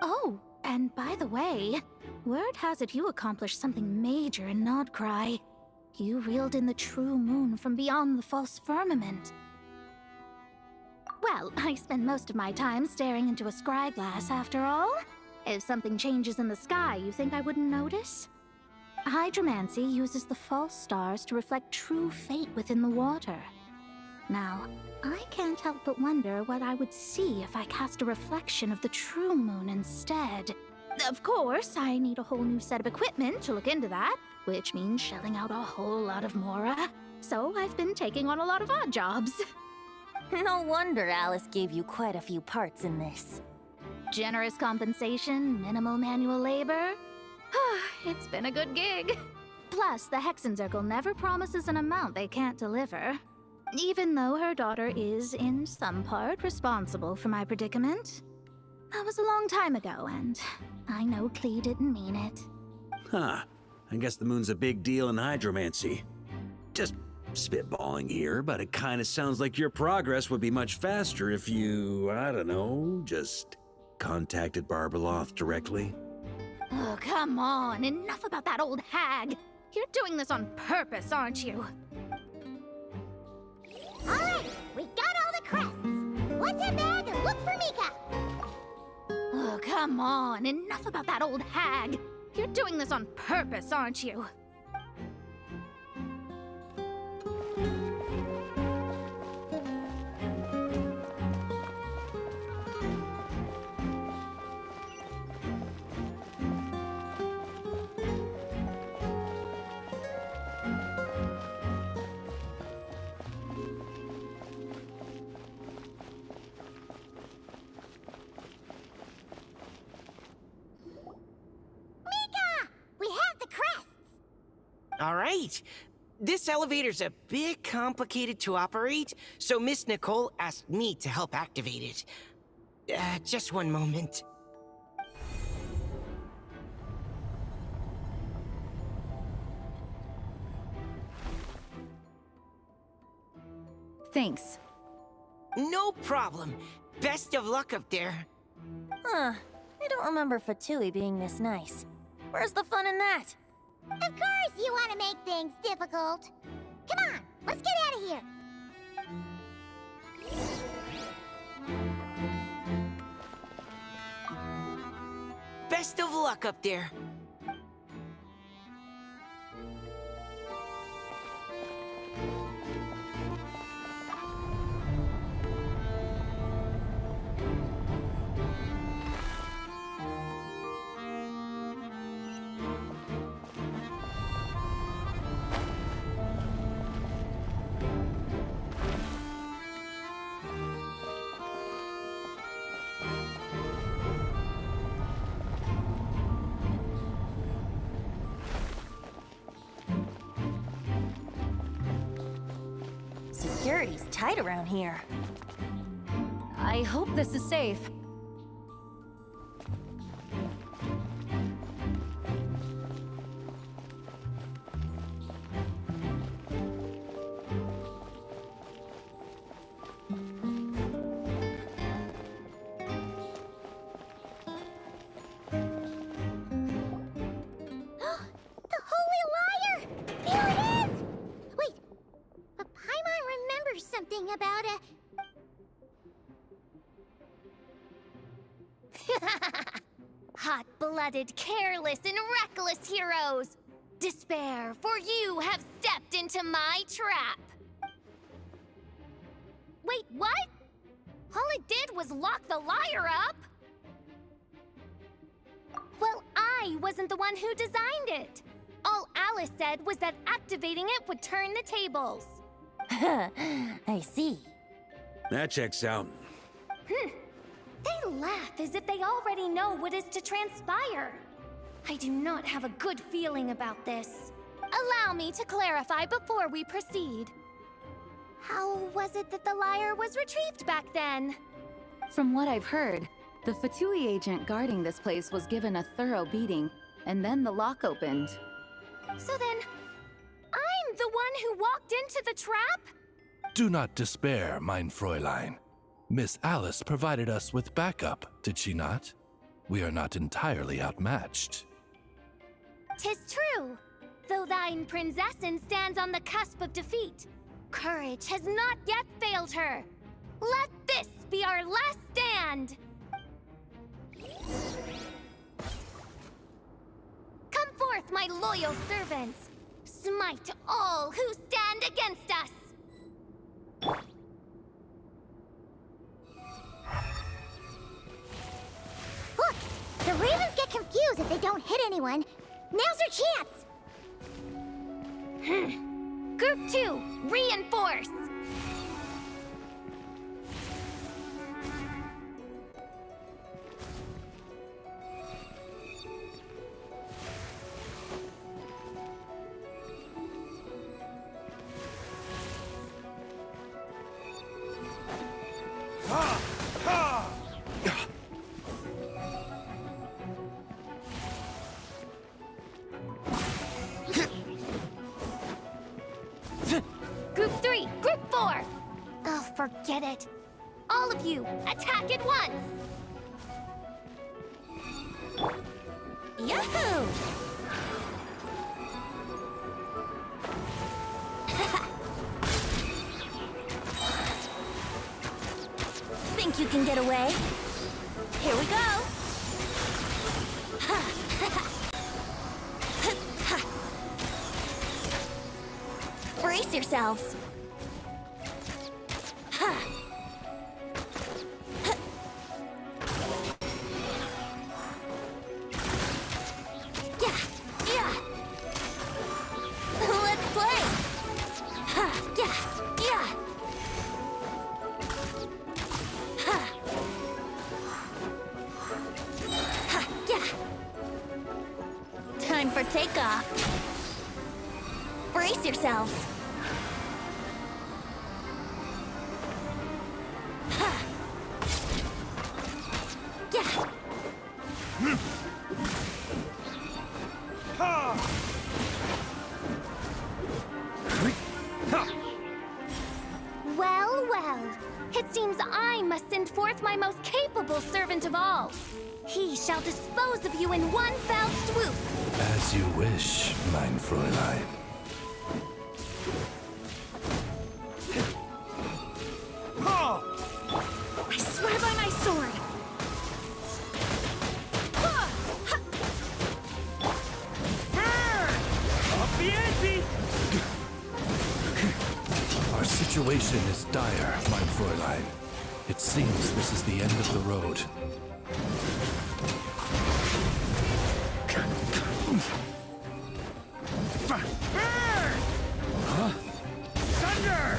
Oh, and by the way, word has it you accomplished something major in Nodcry. You reeled in the true moon from beyond the false firmament. Well, I spend most of my time staring into a scry glass, after all. If something changes in the sky, you think I wouldn't notice? Hydromancy uses the false stars to reflect true fate within the water. Now, I can't help but wonder what I would see if I cast a reflection of the true moon instead. Of course, I need a whole new set of equipment to look into that, which means shelling out a whole lot of mora. So I've been taking on a lot of odd jobs. No wonder Alice gave you quite a few parts in this. Generous compensation, minimal manual labor. It's been a good gig. Plus, the Hexenzirkel never promises an amount they can't deliver. Even though her daughter is, in some part, responsible for my predicament. That was a long time ago, and I know Klee didn't mean it. Huh. I guess the moon's a big deal in hydromancy. Just spitballing here, but it kinda sounds like your progress would be much faster if you, I don't know, just contacted Barbeloth directly. Oh, come on. Enough about that old hag. You're doing this on purpose, aren't you? All right, we got all the crests. What's in bag and look for Mika. Oh, come on. Enough about that old hag. You're doing this on purpose, aren't you? All right. This elevator's a bit complicated to operate, so Miss Nicole asked me to help activate it. Just one moment. Thanks. No problem. Best of luck up there. Huh. I don't remember Fatui being this nice. Where's the fun in that? Of course you want to make things difficult. Come on, let's get out of here. Best of luck up there. Security's tight around here. I hope this is safe. Something about a... Hot-blooded, careless, and reckless heroes! Despair, for you have stepped into my trap! Wait, what? All it did was lock the liar up! Well, I wasn't the one who designed it! All Alice said was that activating it would turn the tables. I see. That checks out. They laugh as if they already know what is to transpire. I do not have a good feeling about this. Allow me to clarify before we proceed. How was it that the lyre was retrieved back then? From what I've heard, the Fatui agent guarding this place was given a thorough beating, and then the lock opened. So then, I'm the one who walked into the trap? Do not despair, mein Fräulein. Miss Alice provided us with backup, did she not? We are not entirely outmatched. 'Tis true, though thine Prinzessin stands on the cusp of defeat. Courage has not yet failed her. Let this be our last stand! Come forth, my loyal servants! Smite all who stand against us! Look! The Ravens get confused if they don't hit anyone. Now's your chance! Group 2, reinforce! did it! All of you, attack at once! Yahoo! Think you can get away? Here we go! Brace yourselves! Let's play! Time for takeoff. Brace yourselves. Well, well. It seems I must send forth my most capable servant of all. He shall dispose of you in one fell swoop. As you wish, mein Fräulein. I swear by my sword. Our situation is dire, mein Fräulein. It seems this is the end of the road. Thunder!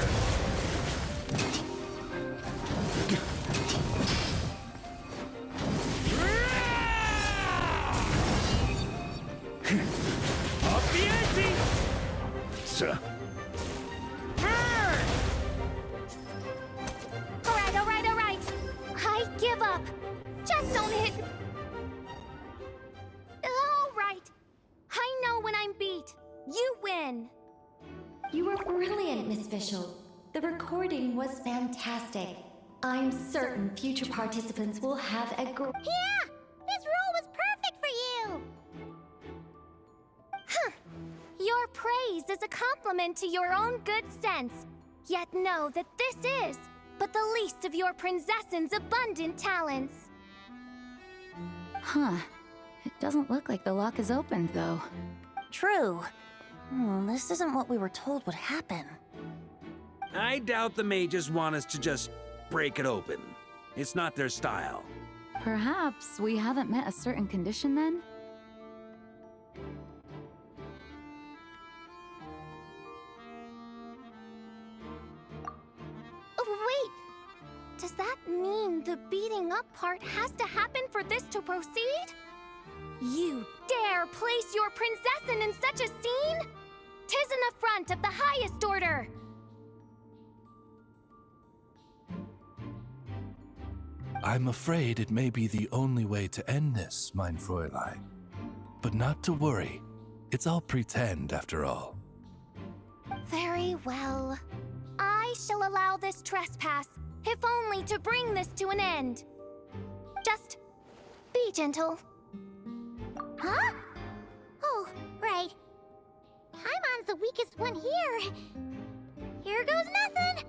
Up the ante! Sir. All right. I give up. Just don't hit. All right. I know when I'm beat. You win. You were brilliant, Miss Fischl. The recording was fantastic. I'm certain future participants will have a great... Yeah! This role was perfect for you! Huh. Your praise is a compliment to your own good sense. Yet know that this is but the least of your princess's abundant talents. Huh. It doesn't look like the lock is opened, though. True. This isn't what we were told would happen. I doubt the mages want us to just break it open. It's not their style. Perhaps we haven't met a certain condition then? Oh, wait! Does that mean the beating up part has to happen for this to proceed? You dare place your princessin in such a scene? 'Tis an affront of the highest order! I'm afraid it may be the only way to end this, mein Fräulein. But not to worry. It's all pretend, after all. Very well. I shall allow this trespass, if only to bring this to an end. Just be gentle. Huh? Oh, right. Paimon's the weakest one here. Here goes nothing.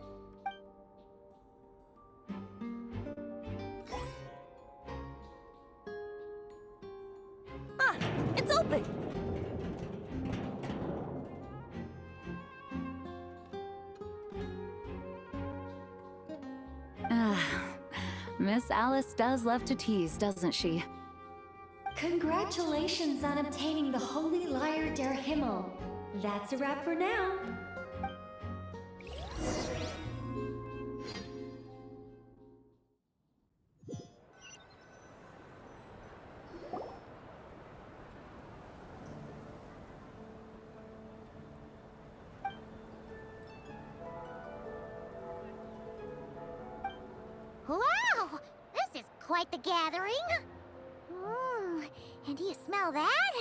Ah, it's open! Miss Alice does love to tease, doesn't she? Congratulations on obtaining the Holy Lyre der Himmel. That's a wrap for now. Wow! This is quite the gathering. And do you smell that?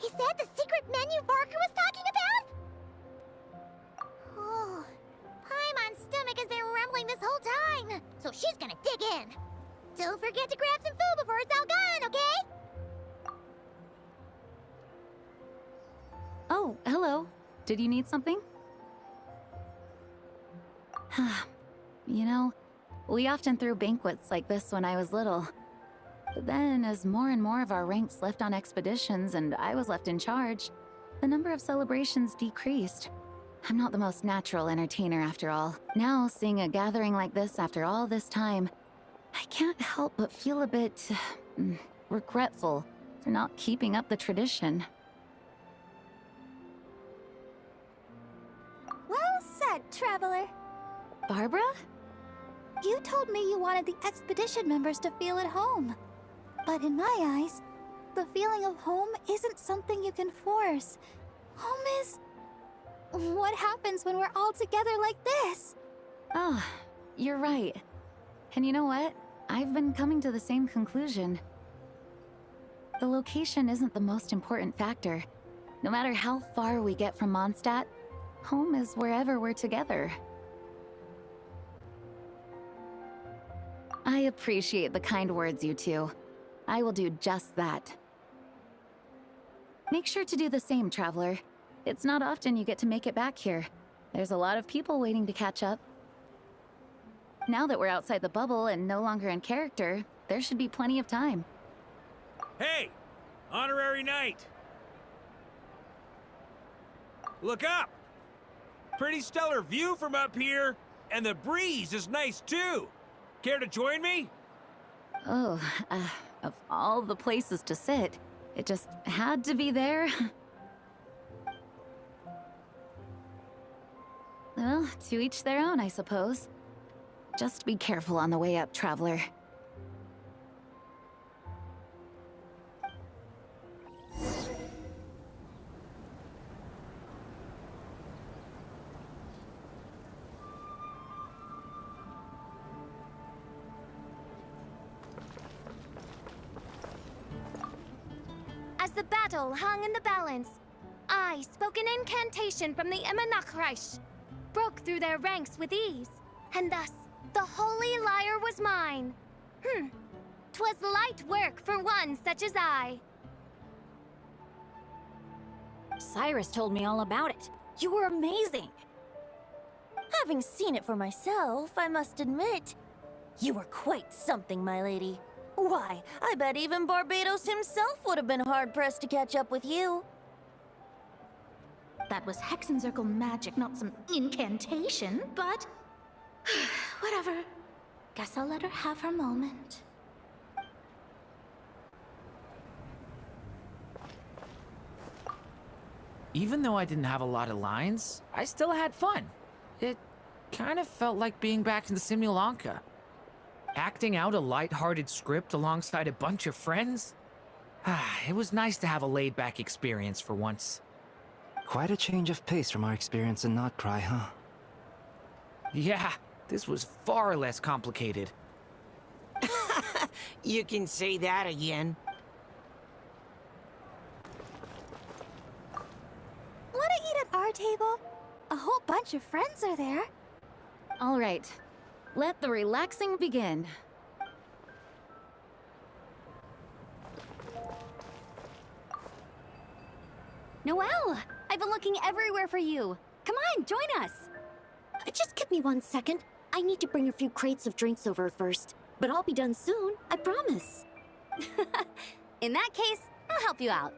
Is that the secret menu Varka was talking about? Oh, Paimon's stomach has been rumbling this in. Don't forget to grab some food before it's all gone, okay? Oh, hello. Did you need something? You know, we often threw banquets like this when I was little. But then, as more and more of our ranks left on expeditions and I was left in charge, the number of celebrations decreased. I'm not the most natural entertainer after all. Now, seeing a gathering like this after all this time, I can't help but feel a bit regretful for not keeping up the tradition. Well said, Traveler. Barbara? You told me you wanted the expedition members to feel at home. But in my eyes, the feeling of home isn't something you can force. Home is... what happens when we're all together like this? Oh, you're right. And you know what? I've been coming to the same conclusion. The location isn't the most important factor. No matter how far we get from Mondstadt, home is wherever we're together. I appreciate the kind words, you two. I will do just that. Make sure to do the same, Traveler. It's not often you get to make it back here. There's a lot of people waiting to catch up. Now that we're outside the bubble and no longer in character, there should be plenty of time. Hey! Honorary Knight! Look up! Pretty stellar view from up here, and the breeze is nice too. Care to join me? Oh, of all the places to sit, it just had to be there. Well, to each their own, I suppose. Just be careful on the way up, Traveler. As the battle hung in the balance, I spoke an incantation from the Emanachreich, broke through their ranks with ease, and thus the holy lyre was mine. 'Twas light work for one such as I. Cyrus told me all about it. You were amazing. Having seen it for myself, I must admit, you were quite something, my lady. Why, I bet even Barbados himself would have been hard-pressed to catch up with you. That was Hexenzirkel magic, not some incantation, but... whatever. Guess I'll let her have her moment. Even though I didn't have a lot of lines, I still had fun. It kind of felt like being back in the Simulanka. Acting out a light-hearted script alongside a bunch of friends? It was nice to have a laid-back experience for once. Quite a change of pace from our experience in Notcry, huh? Yeah, this was far less complicated. You can say that again. Wanna eat at our table? A whole bunch of friends are there. All right, let the relaxing begin. Noelle! I've been looking everywhere for you. Come on, join us! Just give me 1 second. I need to bring a few crates of drinks over first. But I'll be done soon, I promise. In that case, I'll help you out.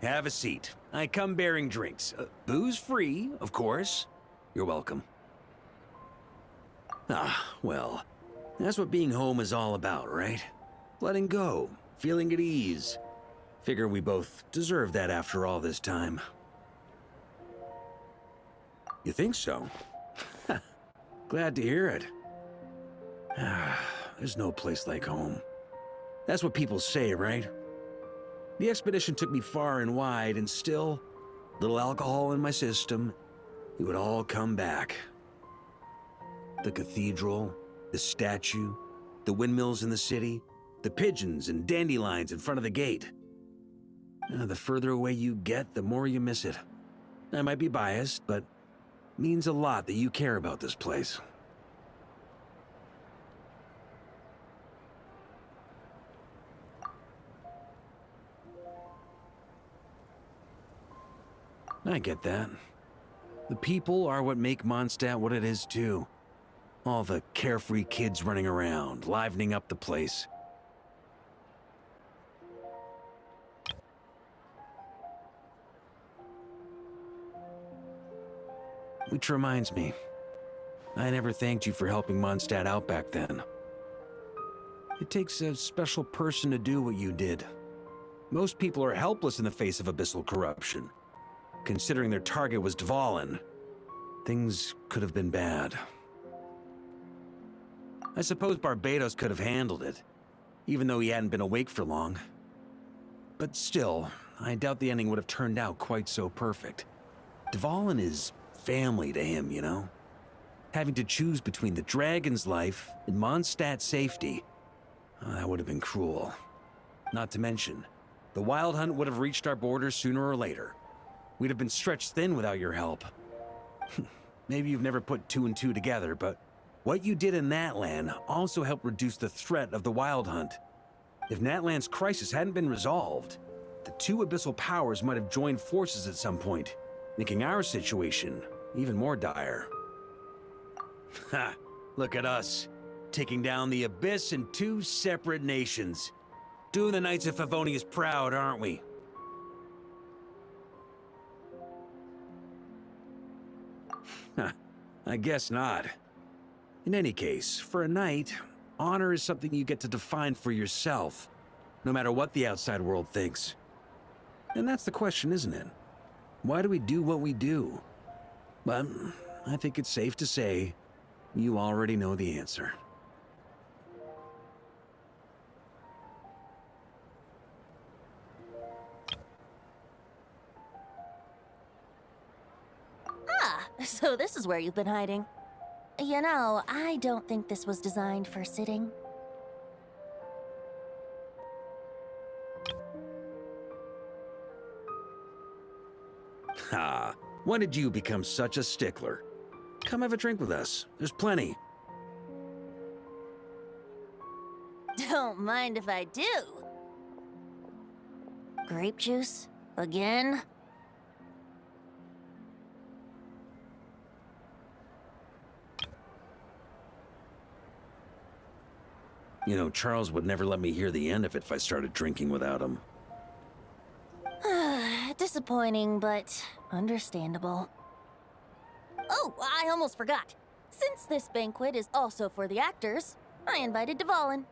Have a seat. I come bearing drinks. Booze free, of course. You're welcome. Well, that's what being home is all about, right? Letting go, feeling at ease. Figure we both deserve that after all this time. You think so? Glad to hear it. There's no place like home. That's what people say, right? The expedition took me far and wide, and still, little alcohol in my system, it would all come back. The cathedral, the statue, the windmills in the city, the pigeons and dandelions in front of the gate. The further away you get, the more you miss it. I might be biased, but it means a lot that you care about this place. I get that. The people are what make Mondstadt what it is, too. All the carefree kids running around, livening up the place. Which reminds me, I never thanked you for helping Mondstadt out back then. It takes a special person to do what you did. Most people are helpless in the face of abyssal corruption. Considering their target was Dvalin, things could have been bad. I suppose Barbados could have handled it, even though he hadn't been awake for long. But still, I doubt the ending would have turned out quite so perfect. Dvalin is family to him, you know? Having to choose between the dragon's life and Mondstadt's safety, that would have been cruel. Not to mention, the Wild Hunt would have reached our borders sooner or later. We'd have been stretched thin without your help. Maybe you've never put two and two together, but what you did in Natlan also helped reduce the threat of the Wild Hunt. If Natlan's crisis hadn't been resolved, the two abyssal powers might have joined forces at some point, making our situation even more dire. Ha! Look at us, taking down the Abyss in two separate nations. Doing the Knights of Favonius proud, aren't we? I guess not. In any case, for a knight, honor is something you get to define for yourself, no matter what the outside world thinks. And that's the question, isn't it? Why do we do what we do? But I think it's safe to say you already know the answer. So this is where you've been hiding. You know, I don't think this was designed for sitting. Ha! When did you become such a stickler? Come have a drink with us. There's plenty. Don't mind if I do. Grape juice? Again? You know, Charles would never let me hear the end of it if I started drinking without him. Disappointing, but understandable. Oh, I almost forgot. Since this banquet is also for the actors, I invited Dvalin.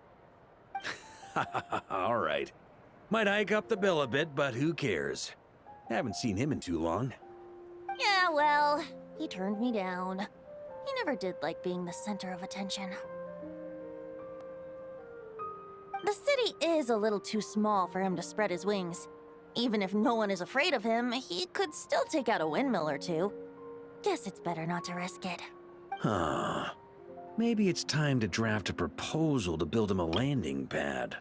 All right. Might hike up the bill a bit, but who cares? Haven't seen him in too long. Yeah, well, he turned me down. He never did like being the center of attention. The city is a little too small for him to spread his wings. Even if no one is afraid of him, he could still take out a windmill or two. Guess it's better not to risk it. Huh. Maybe it's time to draft a proposal to build him a landing pad.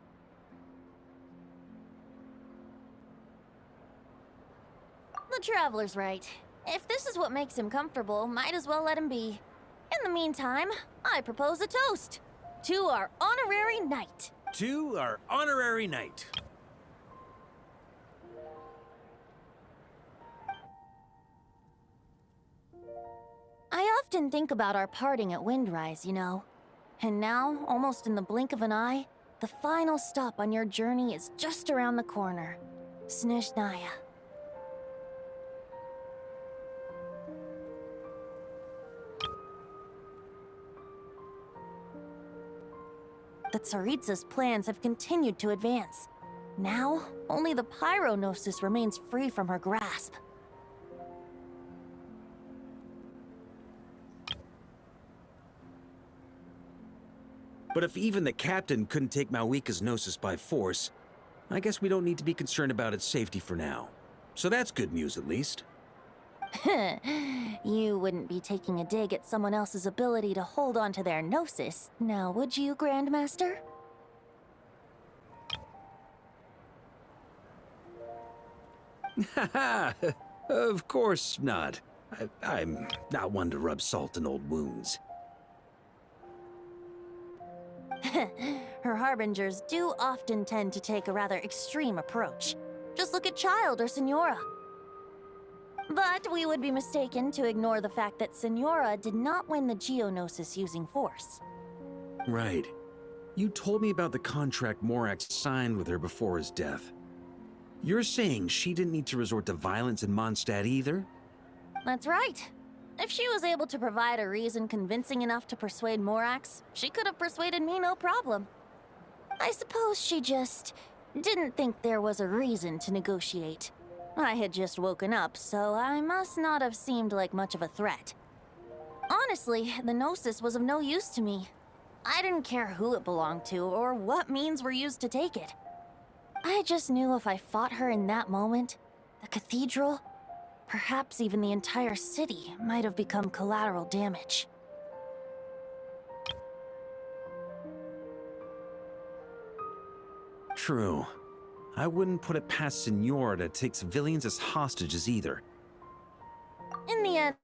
The Traveler's right. If this is what makes him comfortable, might as well let him be. In the meantime, I propose a toast to our honorary knight. To our honorary knight. I often think about our parting at Windrise, you know. And now, almost in the blink of an eye, the final stop on your journey is just around the corner. Snezhnaya. The Tsaritsa's plans have continued to advance. Now, Only the pyronosis remains free from her grasp. But if even the captain couldn't take Malwika's gnosis by force, I guess we don't need to be concerned about its safety for now. So that's good news, at least. You wouldn't be taking a dig at someone else's ability to hold on to their gnosis, now would you, Grandmaster? Haha, of course not. I'm not one to rub salt in old wounds. Her harbingers do often tend to take a rather extreme approach. Just look at Child or Senora. But we would be mistaken to ignore the fact that Senora did not win the Geonosis using force. Right. You told me about the contract Morax signed with her before his death. You're saying she didn't need to resort to violence in Mondstadt either? That's right. If she was able to provide a reason convincing enough to persuade Morax, she could have persuaded me no problem. I suppose she just didn't think there was a reason to negotiate. I had just woken up, so I must not have seemed like much of a threat. Honestly, the Gnosis was of no use to me. I didn't care who it belonged to or what means were used to take it. I just knew if I fought her in that moment, the cathedral, perhaps even the entire city, might have become collateral damage. True. I wouldn't put it past Senora to take civilians as hostages either. In the end,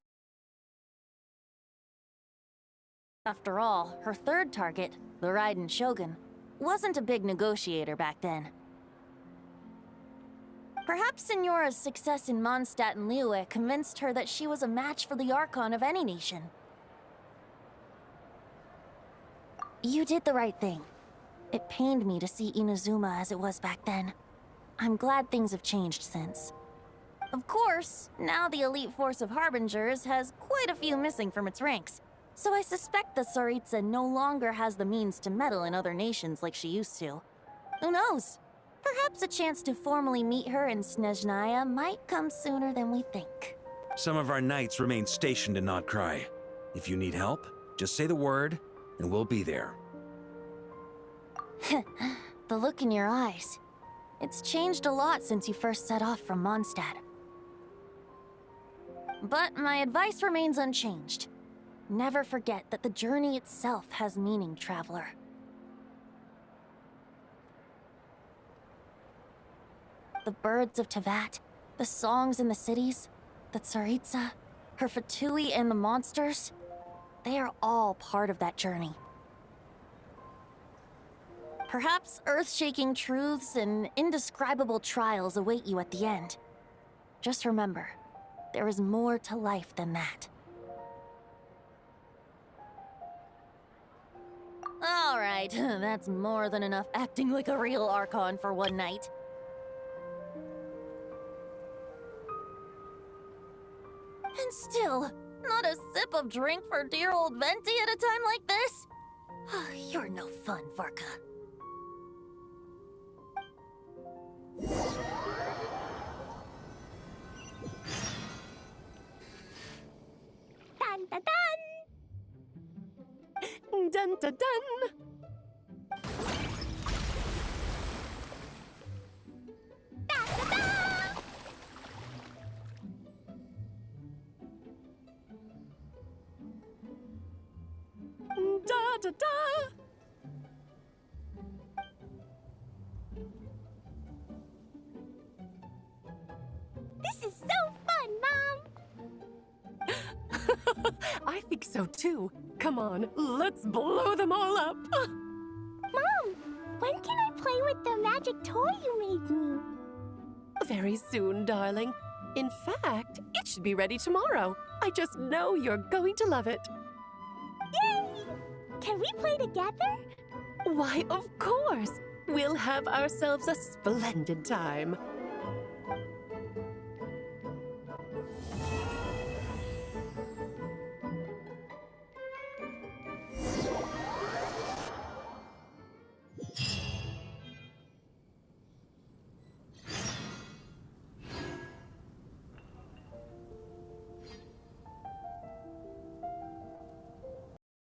after all, her third target, the Raiden Shogun, wasn't a big negotiator back then. Perhaps Senora's success in Mondstadt and Liyue convinced her that she was a match for the Archon of any nation. You did the right thing. It pained me to see Inazuma as it was back then. I'm glad things have changed since. Of course, now the elite force of Harbingers has quite a few missing from its ranks, so I suspect that Tsaritsa no longer has the means to meddle in other nations like she used to. Who knows? Perhaps a chance to formally meet her in Snezhnaya might come sooner than we think. Some of our knights remain stationed in Not Cry. If you need help, just say the word, and we'll be there. The look in your eyes. It's changed a lot since you first set off from Mondstadt. But my advice remains unchanged. Never forget that the journey itself has meaning, traveler. The birds of Tevat, the songs in the cities, the Tsaritsa, her Fatui and the monsters, they are all part of that journey. Perhaps earth-shaking truths and indescribable trials await you at the end. Just remember, there is more to life than that. All right, that's more than enough acting like a real Archon for one night. And still, not a sip of drink for dear old Venti at a time like this? You're no fun, Varka. Dun dun dun! Dun dun dun! Da da da! This is so fun, Mom! I think so too. Come on, let's blow them all up. Mom, when can I play with the magic toy you made me? Very soon, darling. In fact, it should be ready tomorrow. I just know you're going to love it. Yay! Can we play together? Why, of course. We'll have ourselves a splendid time.